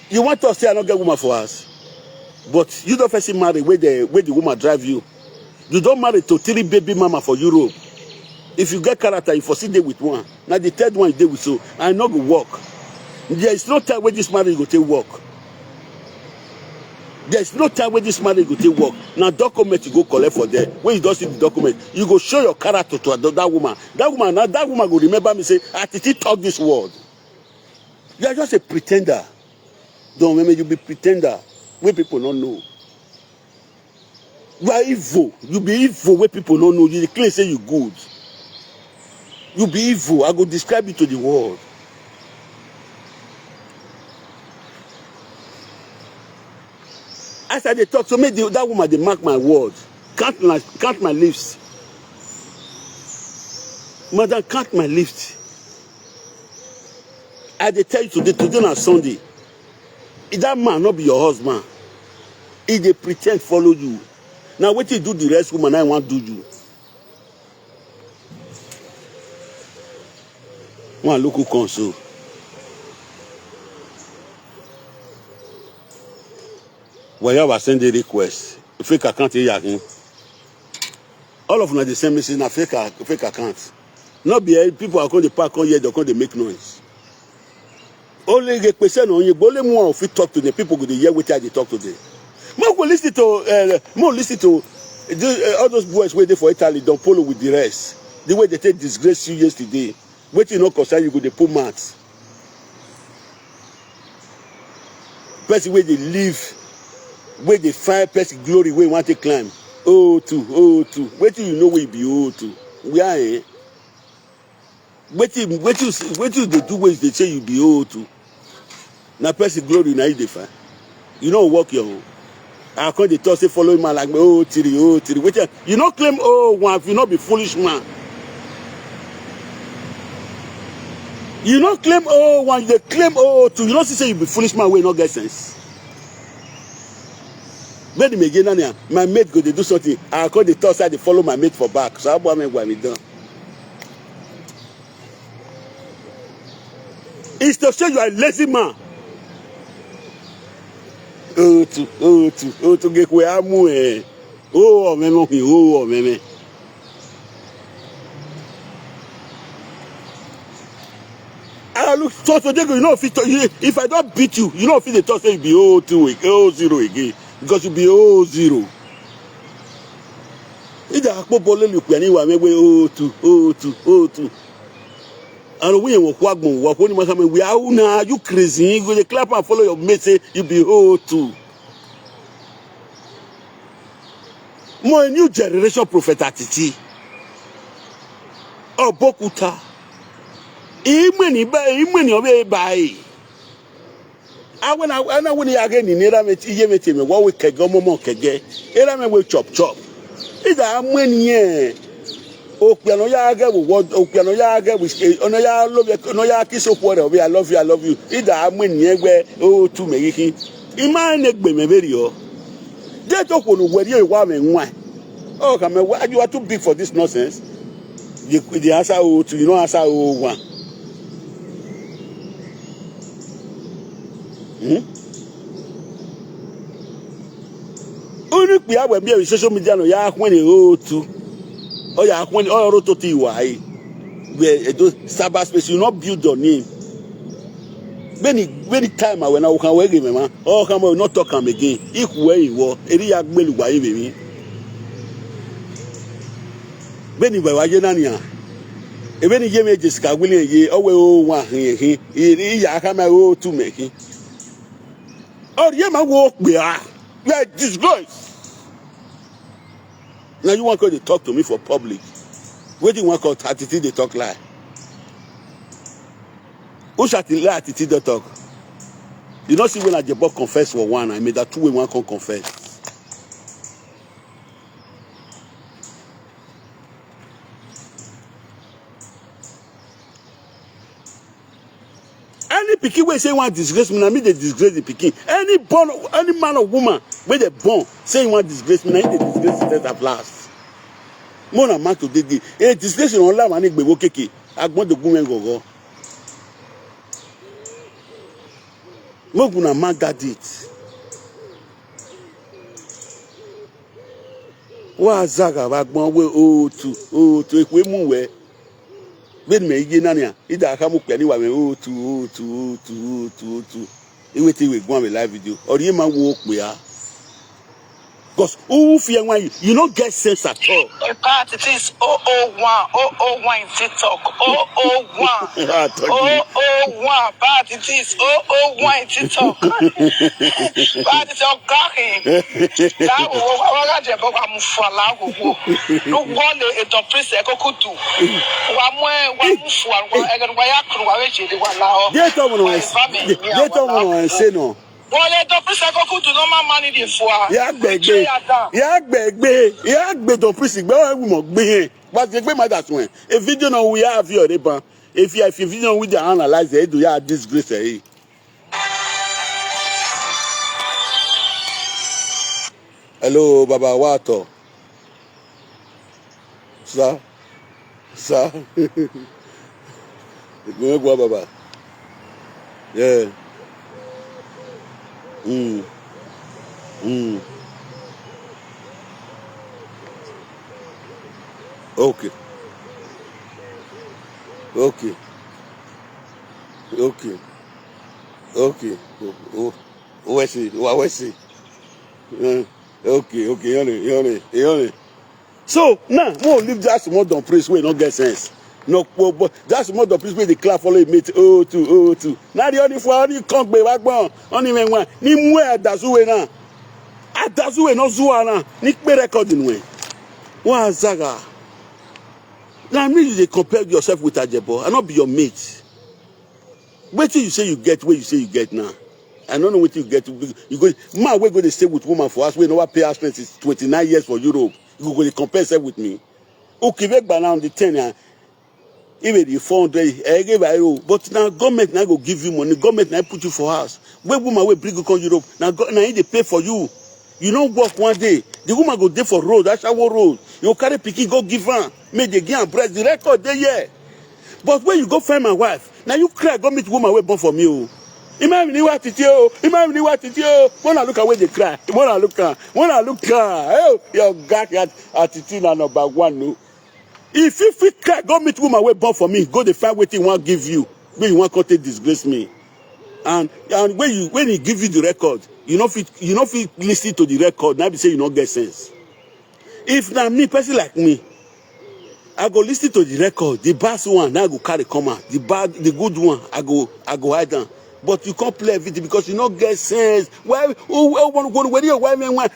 You want to say I don't get woman for us. But you don't first marry where the woman drive you. You don't marry to 3 baby mama for Europe. If you get character, you foresee day with one. Now the third one you day with so I not go work. There is no time where this marriage go take work. There is no time where this marriage go take work. Now document you go collect for there. When you don't see the document, you go show your character to that woman. That woman go remember me say, Atiti talk this word. You are just a pretender. Don't remember you be pretender where people don't know. You are evil. You be evil where people don't know. You claim say you good. You be evil. I go describe it to the world. As I dey talk, so make that woman they mark my word. Count my lips. Madam, count my lips. I dey tell you today na Sunday. If that man not be your husband, if they pretend follow you. Now what you do the rest woman I want do you. One local console. Well, you have send a request. Fake account here. All of them are the same message. Now fake account. Not be people are going to park on here. They're going to make noise. Only the person on you. Only more if you talk to the people go to hear what they talk to them. More listen to all those boys waiting for Italy. Don't follow with the rest. The way they take disgrace you yesterday. Waiting no concern you go to put mats. Person where they live, where they find person glory where you want to climb. Oh two. Waiting you know where you be to. We are here. Waiting they do where they say you be to. Now person glory now you define. You don't work your own. I can't they talk say following man like me three. Wait, you not claim one if you not be foolish man. You not claim one, they claim two. You not say you be foolish man where you not get sense. But my mate go they do something. I can't they talk say they follow my mate for back. So how about me done? It's to show you are a lazy man. To get where I'm moving. Meme. I look so today, you know, if I don't beat you, you know, if they talk say you be 0 again, because you be 0. If the Akpo look anyway, maybe 02. And we will walk we are now, you crazy, you go to clap and follow your mate, say you be 02. More new generation prophet Atiti. Oh, Bokuta. Imweni obe bai. I when again in era met yemete me what we kego momo kege. Era me we chop. Ida amweni opiano ya age we ono ya love kiss up whatever I love you. Ida amweni egbe tu megiki. Iman egbe me beri o. They talk on where you want me why. Oh, come on, you are too big for this nonsense. The answer to you know answer one. Only we have a social media no ya when to oh ya when all to ti why where those cyber space you not build your name. Many time when I can work him man oh come on not talk him again if where you were eri agbelu wa yi me beni ba wa je na nia e beni je me Jessica William ye o we o wa hin eri ya ka ma o tu meki oh ye ma wo pe ah you are disgrace. Now you want to talk to me for public. Where do you want to Atiti they talk lie? Who shall lie Atiti they talk? You don't see when Ajepkako confess for one, I made that 2 one can confess. Any pikin wey say want disgrace me, na me dey disgrace the pikin. Any man or woman wey dey born say want disgrace me, na him dey disgrace the at last. Mo na man today dey. Disgrace on la man igbe wo keke. Agbon de gun gogo. Mo gun na man got it. Wa zaga agbon we o tu ekwe mu we. When me ige nani a ida aka mu pe ni wa me o tu e weti we go am live video or ye man wo pe a because who fear when you don't get sense at all. Part it is 001 TikTok 001 001 part it is 001 TikTok part it on cracking that wa je bo am fala gogo no wole e don press e kokutu wa mu fu wa e wa ya kru wa we che de wa la ho Get on say no. Well, don't press a cocoa to normal money for. Ya gbegbe don press gbe we mo gbe but the gbe ma that one a video no we have your ribbon if you video we dey analyze it do ya disgrace eh. Hello baba wato sir go baba yeah. Okay. Where see? Okay. So now, more leave that small don praise wey no get sense. No, but that's more the place where the clap follow mate 02. Now the only for only come be backbone. Only when one ni mwe adazuwe na. Adazuwe no zuwa na. Ni pe recording we. Wa zaga. Now me you dey compare yourself with Ajepkako. I not be your mate. Wait till you say you get where you say you get now. I don't know what you get. You go man we go to stay with woman for us. We never pay us rent is 29 years for Europe. You go to compare yourself with me. Okay, back by now the 10. Even the 400, I give you. But now government now go give you money. Government now put you for house. Where woman will bring you come Europe. Now they pay for you. You don't work one day. The woman go there for road. That's our road. You carry pikin go give her. Make the girl breast. The record there, yeah. But when you go find my wife, now you cry. Go meet woman wait born for me. Oh. Imagine you what it yo. Wanna look at where they cry. Wanna look at. Oh, your God attitude na number one. No. If you fit cry, go meet woman wey born for me. Go dey find wetin wan give you. When you wan come take disgrace me. And when he give you the record, you no fit listen to the record. Now be say you no get sense. If na me, person like me, I go listen to the record. The bad one, now I go carry come out. The good one, I go hide down. But you can't play everything because you no get sense. Why? Where you why man one?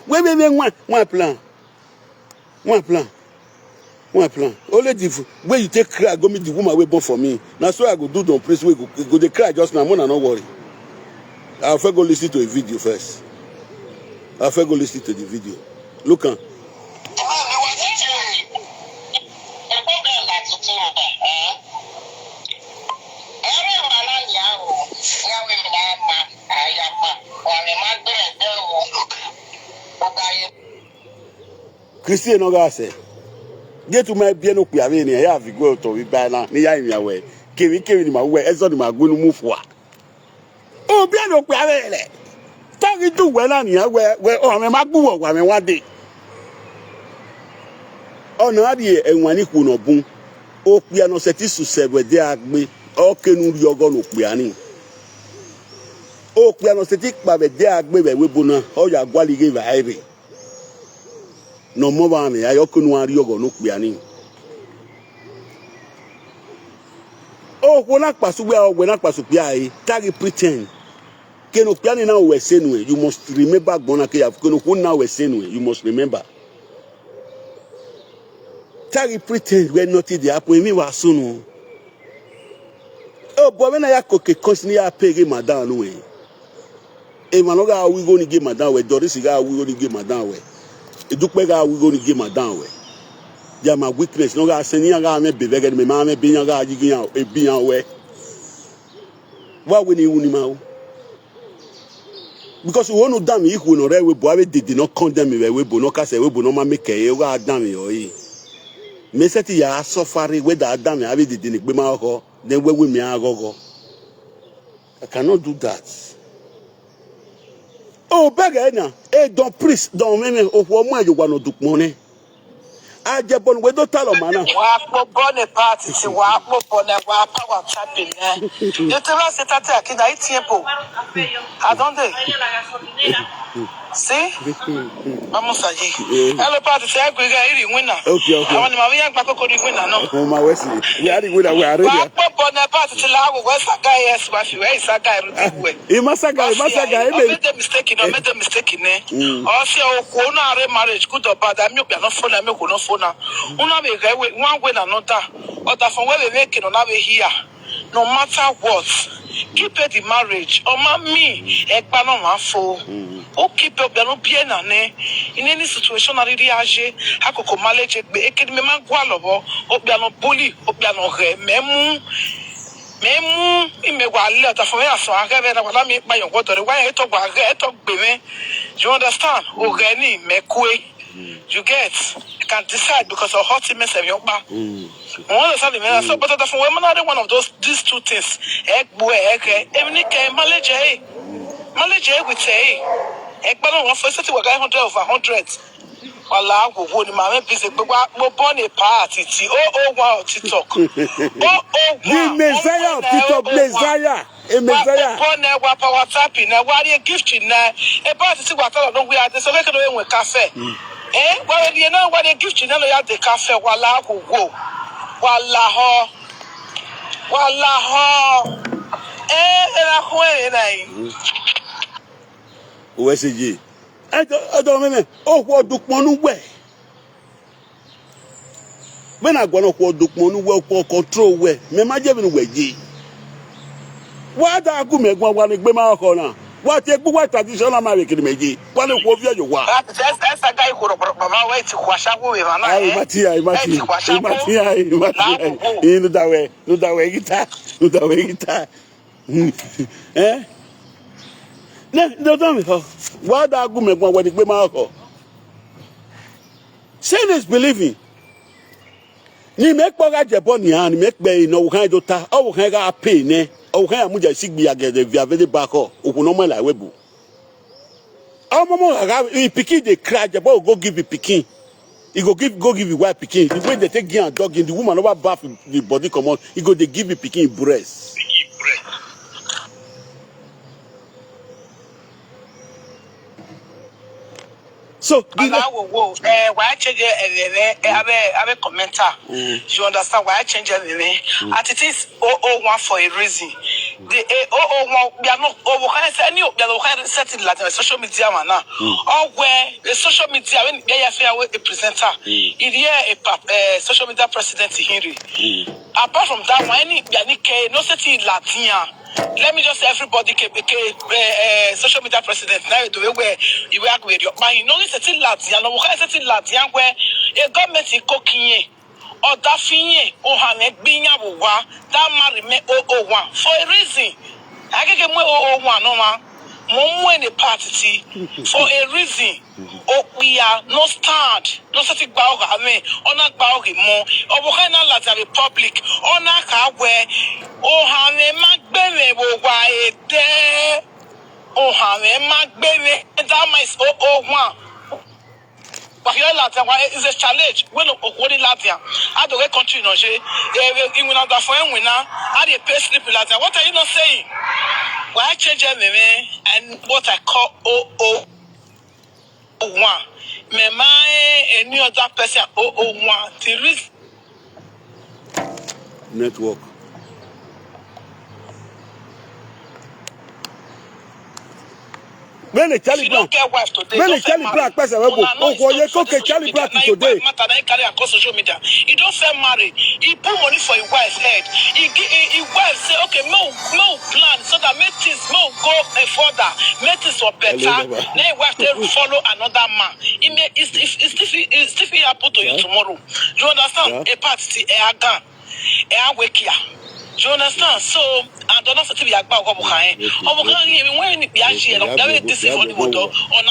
One plan. Only the way you take cry, go meet the woman wey born for me. Now so I go do don praise wey go dey cry just now. Mona no worry. I'll first go listen to a video first. Look on. Christian no ga say. Get to my bien no piave ni ya fi go to bi ba na ni ya yin awe. Kewi ni ma we eso ni ma go nu mu fo a. O bien no piave le. Tagi du we na ni awe we o me ma gbu wo wa me wa de. Ona adi enwan ni ku no bun. O pia no seti su sebe de agbe. O kenu ri ogo no pia ni. O pia no seti pa be de agbe be we bona. O ya gwali ge ba ire. No more than I okunu ari ogo no piani. Oh, when I pass pia, tag pretend. Keno piani now we say no. You must remember Bonake of Kono now we say no. You must remember. Tag pretend we not the apple me was soon. Oh, but when I cook constantly I pay madam no way. E manoga we go to give madam we Doris ga we go to give madam we. Edukpega we go to give madam we. They my weakness. No ga seni ga me be vega me ma me be ga jigian e bi an we. Why we need unimao? Because we want to damn you who no right we boy did not condemn me we bo no case we bo no ma make e we adam yo yi. Me seti ya suffer we da adam ya be did ni gbe ma ho then we me agogo. I cannot do that. Oh bega na e don priest don me o wo mu ajo no duk money. Ajebon we do tell man na. Wa po born party ti wa po born wa power tapping eh. You tell us that akida itiempo. I don't dey. See? Vamos allí. Hello party say go get iri winner. Okay. I want my Ajepkako di winner no. Oh my we see. We are the winner we are ready. Wa po born party ti la wo West guy yes wa fi we Saga everything we. E masaga I made the mistake eh. Or say o ko na marriage good or bad, I make no phone, I make no phone. Una be one way another. Other from where we make it on our here. No matter what, keep it the marriage. Or me, ekpa no mafo. O keep up no bien ane. In any situation I really age, hakoko malage be ekedi me man gwa lobo, o bia no bully, o bia no re memu. Memu imegwa leta for me aso agave na wala me ba yon water why to gwa ge to gbe me. You understand? O gani mekwe. You get? You can decide because of hot mess of your back. One of the so but for women are one of these two things. Egg boy egg even can manage with say egg but one first to 100 over 100. Wala go ni ma busy but born a party ti wow TikTok. The Messiah of TikTok Messiah. A Messiah. Born a power tapping na wari gift na e party ti what no we are so we can we cafe. Well, you know what they give you now, you have the cafe, wala go. Wala ho. Where's it? I don't know. Oh, what do one way? When I go to do one well for control way, me ma je way ji. What I go make one gbe ma ko na. What take what traditional marriage meji. One ko via you wa. That's a guy who mama wait to kwasha go we na. Ai matia. No that way guitar. Eh? No tell me. What I go make one gbe ma ko. Saying is believing. Ni make poga jebo ni han make be no kan do ta o kan ga pay ne o kan amuja sigbi agede via very back o no mo like webu o mo ga pikin dey cry jebo go give the pikin he go give the wife pikin the way they take give and dog in the woman over bath the body comot he go dey give the pikin breast. So why change a commenter? You understand why I change it? Atiti is 001 for a reason. The 001 we are not any setting like social media man or where the social media when they are a presenter, it a social media president Henry. Apart from that one, any no setting Latina. Let me just say everybody social media president now the way where you work with your mind. You know it's a thing Latin, and we can say Latin where a government is cooking or that thing or hang being a war that marry me 001 for a reason. I can get more 001 no man. Momo in the party for a reason. Oh, we are no stand, no static bag. I mean, on that bag more. Or we can let the republic on that car where oh, Hame Macbene will buy it there. Oh, Hame Macbene, and that might 001. But here Latin is a challenge. When only Latin, I don't continue. In another friend, winner, I did pay sleep Latin. What are you not saying? Why I change me and what I call 001. Me any other person 001. The reason network. When Charlie Black, Charlie Black person, Charlie Black today. Social media. He don't say marry. He put money for his wife's head. He wife say, okay, no plan so that make things go further, make things better. Then wife they follow another man. It still happen to you tomorrow. You understand? A party, a gun, a wake here. You understand? So, and don't know to be a bow of High. When it be actually a very disciplined motor on a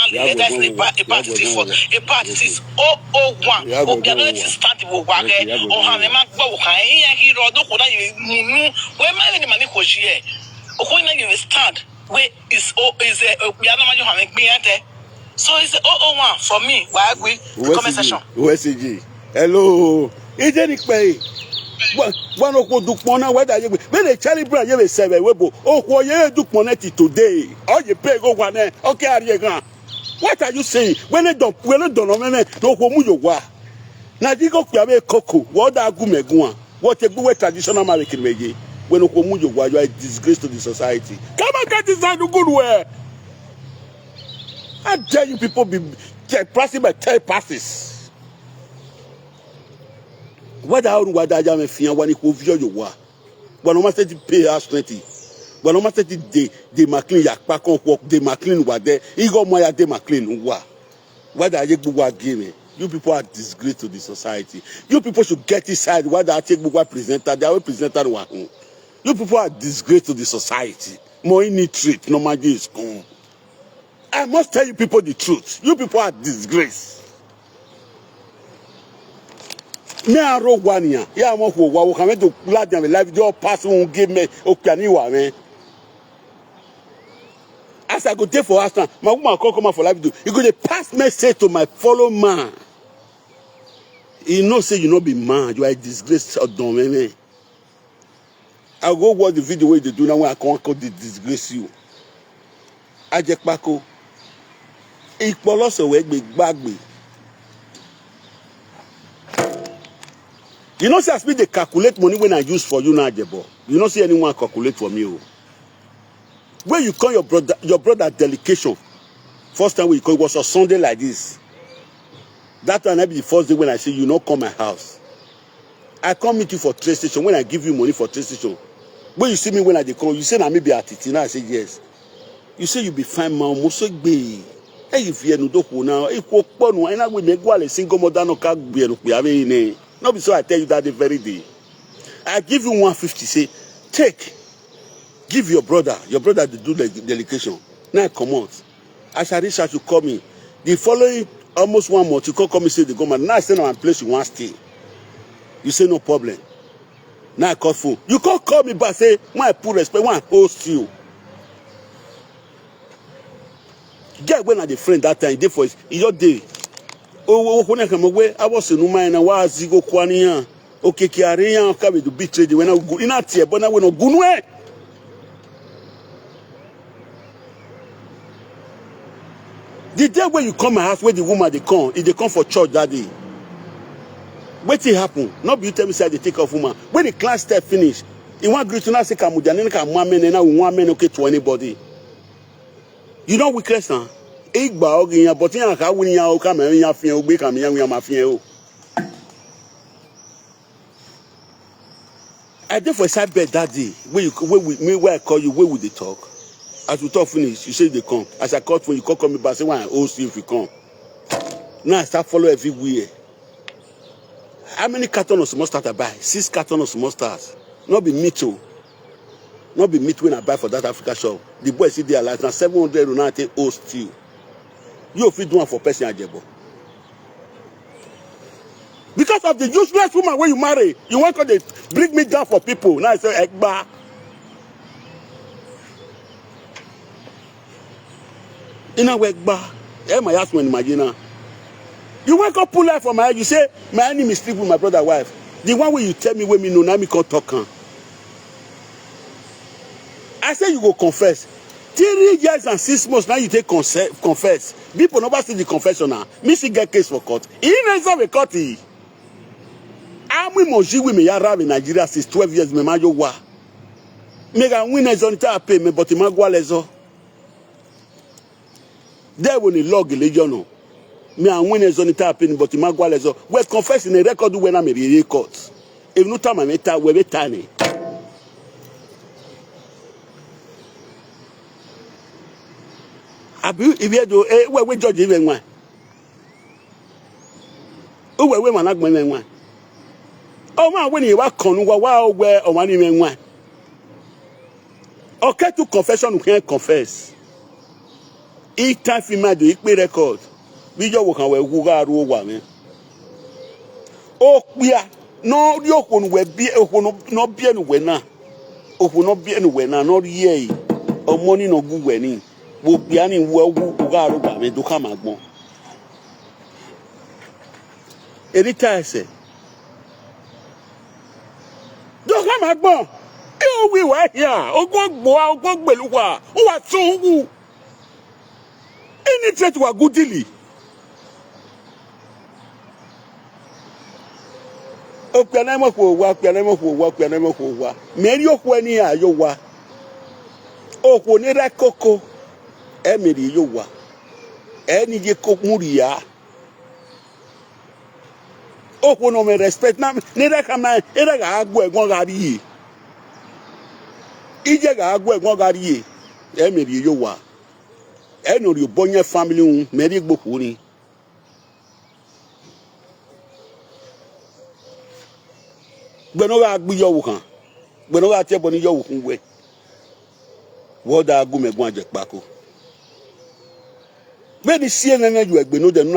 party for a party is 001 or the other starting with Wagger or Hanamak Bohai, he rode up where my money was here. When you start, where is a piano man you having me at it. So it's 001 for me. Why we comment section? USG. Hello. Is there any pay? One of what do Mona, whether you when a Charlie Brown, you will say, oh, why you do Monetti today? Oh, you pay go one. Okay, are you going? What are you saying? When they don't, no Homuwa. Now, you go to Coco, what are Gumegua? What a good traditional American made when Homuwa, you are a disgrace to the society. Come on, get this out of good way. How dare you people be passing by 10 passes? What are you me fear when you view your war? When I said to pay us 20. When I said de McLean Ajepkako walk, de McLean were there. He got my de McLean war. What are you giving? You people are disgrace to the society. You people should get inside. What are Ajepkako presenter? They are presented one. You people are disgrace to the society. More in need treat. No matter is come. I must tell you people the truth. You people are disgrace. Me a row 1 year. Yeah, I'm going to come to glad them life. Your person who give me Okaniwa, man. As I go there for us, my woman come for life. You go to pass message to my fellow man. You know, say you not be man. You are a disgrace of them, man. I'll go watch the video where they do now when I can't disgrace you. Ajepkako. You know, see, as me they calculate money when I use for you now, Jebo. You don't see anyone calculate for me. When you call your brother delegation, first time when you call it was a Sunday like this. That time I be the first day when I say you not come my house. I come meet you for train station when I give you money for train station. When you see me when I come, you say na me be Atiti. Now I say yes. You say you be fine man, most be. Hey, if you no now, if you no, and I will make one single mother no can be no. Not be so I tell you that the very day. I give you 150. Say, take. Give your brother to do the delegation. Now come out. As I research, you call me. The following almost 1 month, you call me say the government. Now I say no, I'm place you want stay. You say no problem. Now I call phone. You can't call me back say when I put respect, when I host you. Get when I the friend that time, day for your day. Oh, when I come away, I was in Uma and I was Zigo Kwania. Okay, Kiarian come to betray the when I go in that year, but I went on good way. The day when you come my house, where the woman they come, if they come for church that day. What it happen? Not be you tell me say they take off woman. When the class step finish, you want greet to now say Kamudian can 1 man and now 1 man okay to anybody. You know we class now. Igba oginya but yan ka wuni yan o ka me yan fian o gbe ka me yan ma fian o. I dey for side bed that day where I call you where we dey talk. As we talk finish you say they come. As I call for you call me back say why I host you if you come. Now I start follow everywhere. How many cartons of mustard I buy? 6 cartons of mustard. Not be meat o. Not be meat when I buy for that Africa shop. The boy see there like now 700 will not take host you. You fit do one for person Ajebo. Because of the useless woman when you marry, you want to bring me down for people. Now I say Egba. You know Egba. My ask when imagine. You wake up pull life from my head, you say my enemy sleep with my brother's wife. The one way you tell me when me know now me can't talk. I say you go confess. 3 years and 6 months now you take confess. People never see the confession now. Me see get case for court. He never be court. I'm with Moji with me Arab in Nigeria since 12 years. Me majo wa. Me can win as on time pay me but me go lezo. There when the log legion. Me and win as on time pay but me go lezo. We confess in a record when I'm in court. If no time I make time we be tiny. If you do, we judge even one. Oh, we man agbe one. Oh man, when you walk on, wow, where or one even one. Okay, to confession, we can't confess. Each time we made the record, we just work on where we go over, man. Oh, we are no, you won't be not be anywhere now. Oh, will not be anywhere now, not ye. Or money no good winning. We'll be any well who go over me to come out more. Anytime I say, don't come out more. You we were here. Oh, go Beluwa. Who are so who? Any threat were good dilly. Oh, pianamo for work. Many of when you are your oh, Ponera Coco, Emily, Yowa. Any ye cook Muria. Oh, no me respect now. Neither come I, either go and go ye. Ija go and go ye. Emily, Yowa. I know your bonya family, Mary Bokuni. Benoga be your work. Benoga tell Bonnie your way. What are go me go Ajepkako? When the CNN you be no dem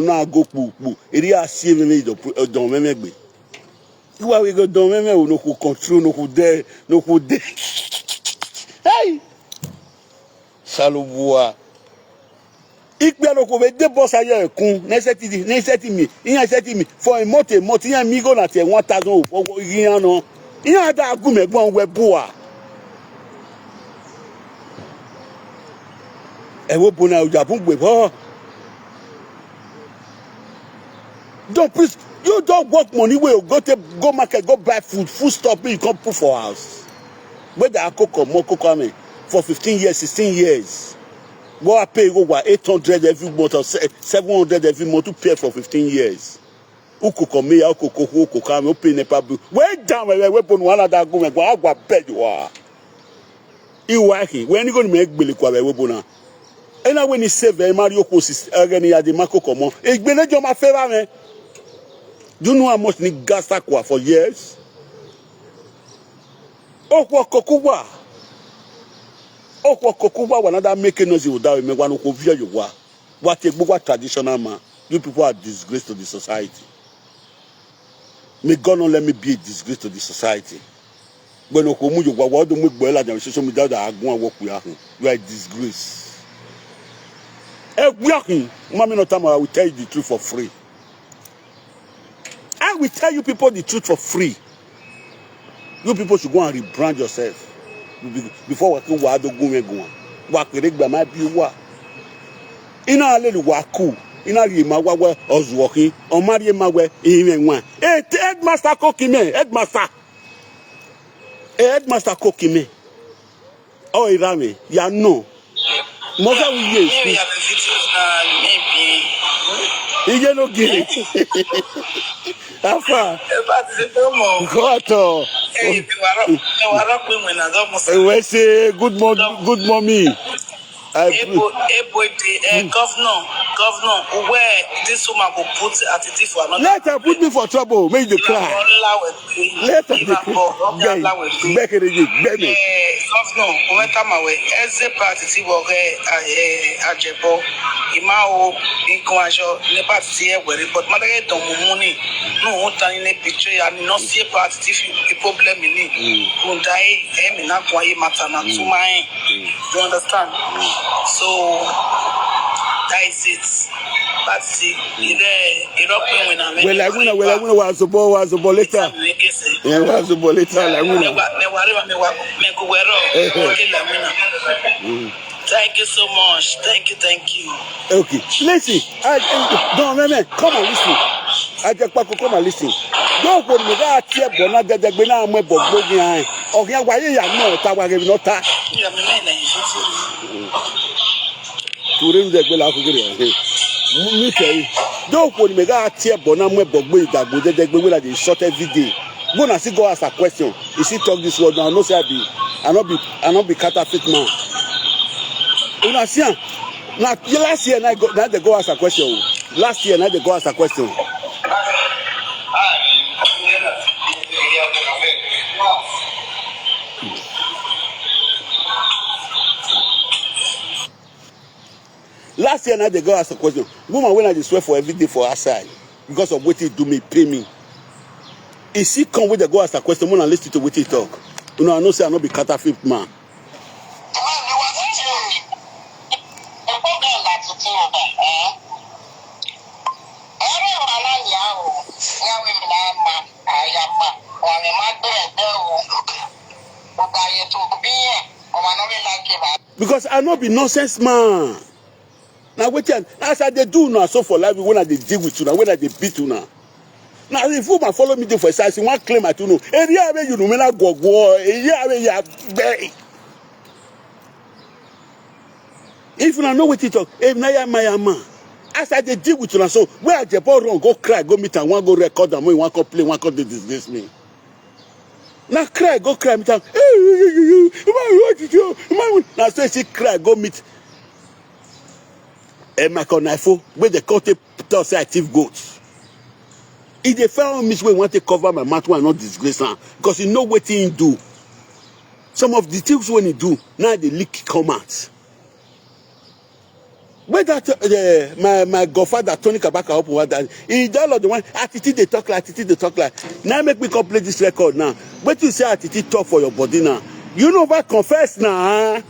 na go pu. Area CNN don me. You are we go don me no go control no go there no go there. Hey! Saloboa. Ikpe no ko be de boss aye kun neseti mi for a month yan mi go na te 1000 for yan no. Yan da go me gbon we boa. E wo bona uja fun gbe ho. Don't please you don't work money where you go market go buy food stuff you come put for house. Where the akoko mo koko me for 15 years 16 years. Go I pay over 800 every month or 700 every month to pay for 15 years. Uko come ya uko come pay nepa bill. Where down we put one other go me go agwa bed you are. You working when you going to make bill kwa we bona. And when he save Mario Cosis again ya the mako come on. E gbe lejo ma favor me. Do you know how much ni gas aqua for years? Okwa kokuwa. Okwa kokuwa wanada making noise without me one ko via you wa. What a traditional man. You people are a disgrace to the society. May God not let me be a disgrace to the society. When you come, you wa do make boy like social media that agun work we are. You are a disgrace. Mommy no time I will tell you the truth for free. I will tell you people the truth for free. You people should go and rebrand yourself before we go do go. Wa keregba ma bi wa. Ina ale wa ku. Ina ri ma wa ozuokin. O mari ma we ihin wan. Headmaster kokime, headmaster. Headmaster kokime. Oh irame, ya no. Mo fa wi ye. Iye no gire. Afa. Goto. We say good mommy. Governor, where this woman will put Atiti for another. Let her put me for trouble, make the cry. Let her Governor, Umetamawe, Eze Party work Ajepkako, Imao, Inquajo, Nepati, but Madame Domuni, no one in a picture and not see a party a problem in it. Mundai, Eminakwa, Matana, to mine. You understand? So that is it. But see, when I'm well, I win was a ball later. Yeah, was a ball later. Thank you so much. Thank you. Okay, listen. Don't remember. Come and listen. Ajepkako, come and listen. Don't go to that here, Bona, the Bena, my boy, or here, why you are not Tower, not that. To ring the Bella. Don't put me that here, Bona, my boy, that would the short every day. Go and see, go ask a question. Is he talk this word now? No, say I not be counterfeit man. Now, last year, now they go ask a question. Last year, now they go ask a question. Last year, now they go ask a question. Woman, when I just swear for every day for outside because of what he do me, pay me. Is he come with the go ask a question? When I listen to what he talk, you know, I know say I not be counterfeit man. Because I not be nonsense man. Now wait till as I they do now, so for life when I they deal with you now, when I they beat you now. Now if you follow me to for size, one claim I to know. Area where you know me not go area where you are very. If you know what you talk, if na my man. As I they deal with you now, so where I just wrong, go cry, go meet and one go record and one go play, one go disgrace me. Now cry, go cry, meet and now so she cry, go meet. My Konifo, where they call it toss active goats. If they found me, we want to cover my mouth, why not disgrace her? Because you know what he do. Some of the things when he do, now the leak come out. Where that my godfather Tony Kabaka up with that he download the one Atiti they talk like now make me complete this record now. What you say Atiti talk for your body now? You know what confess now, huh?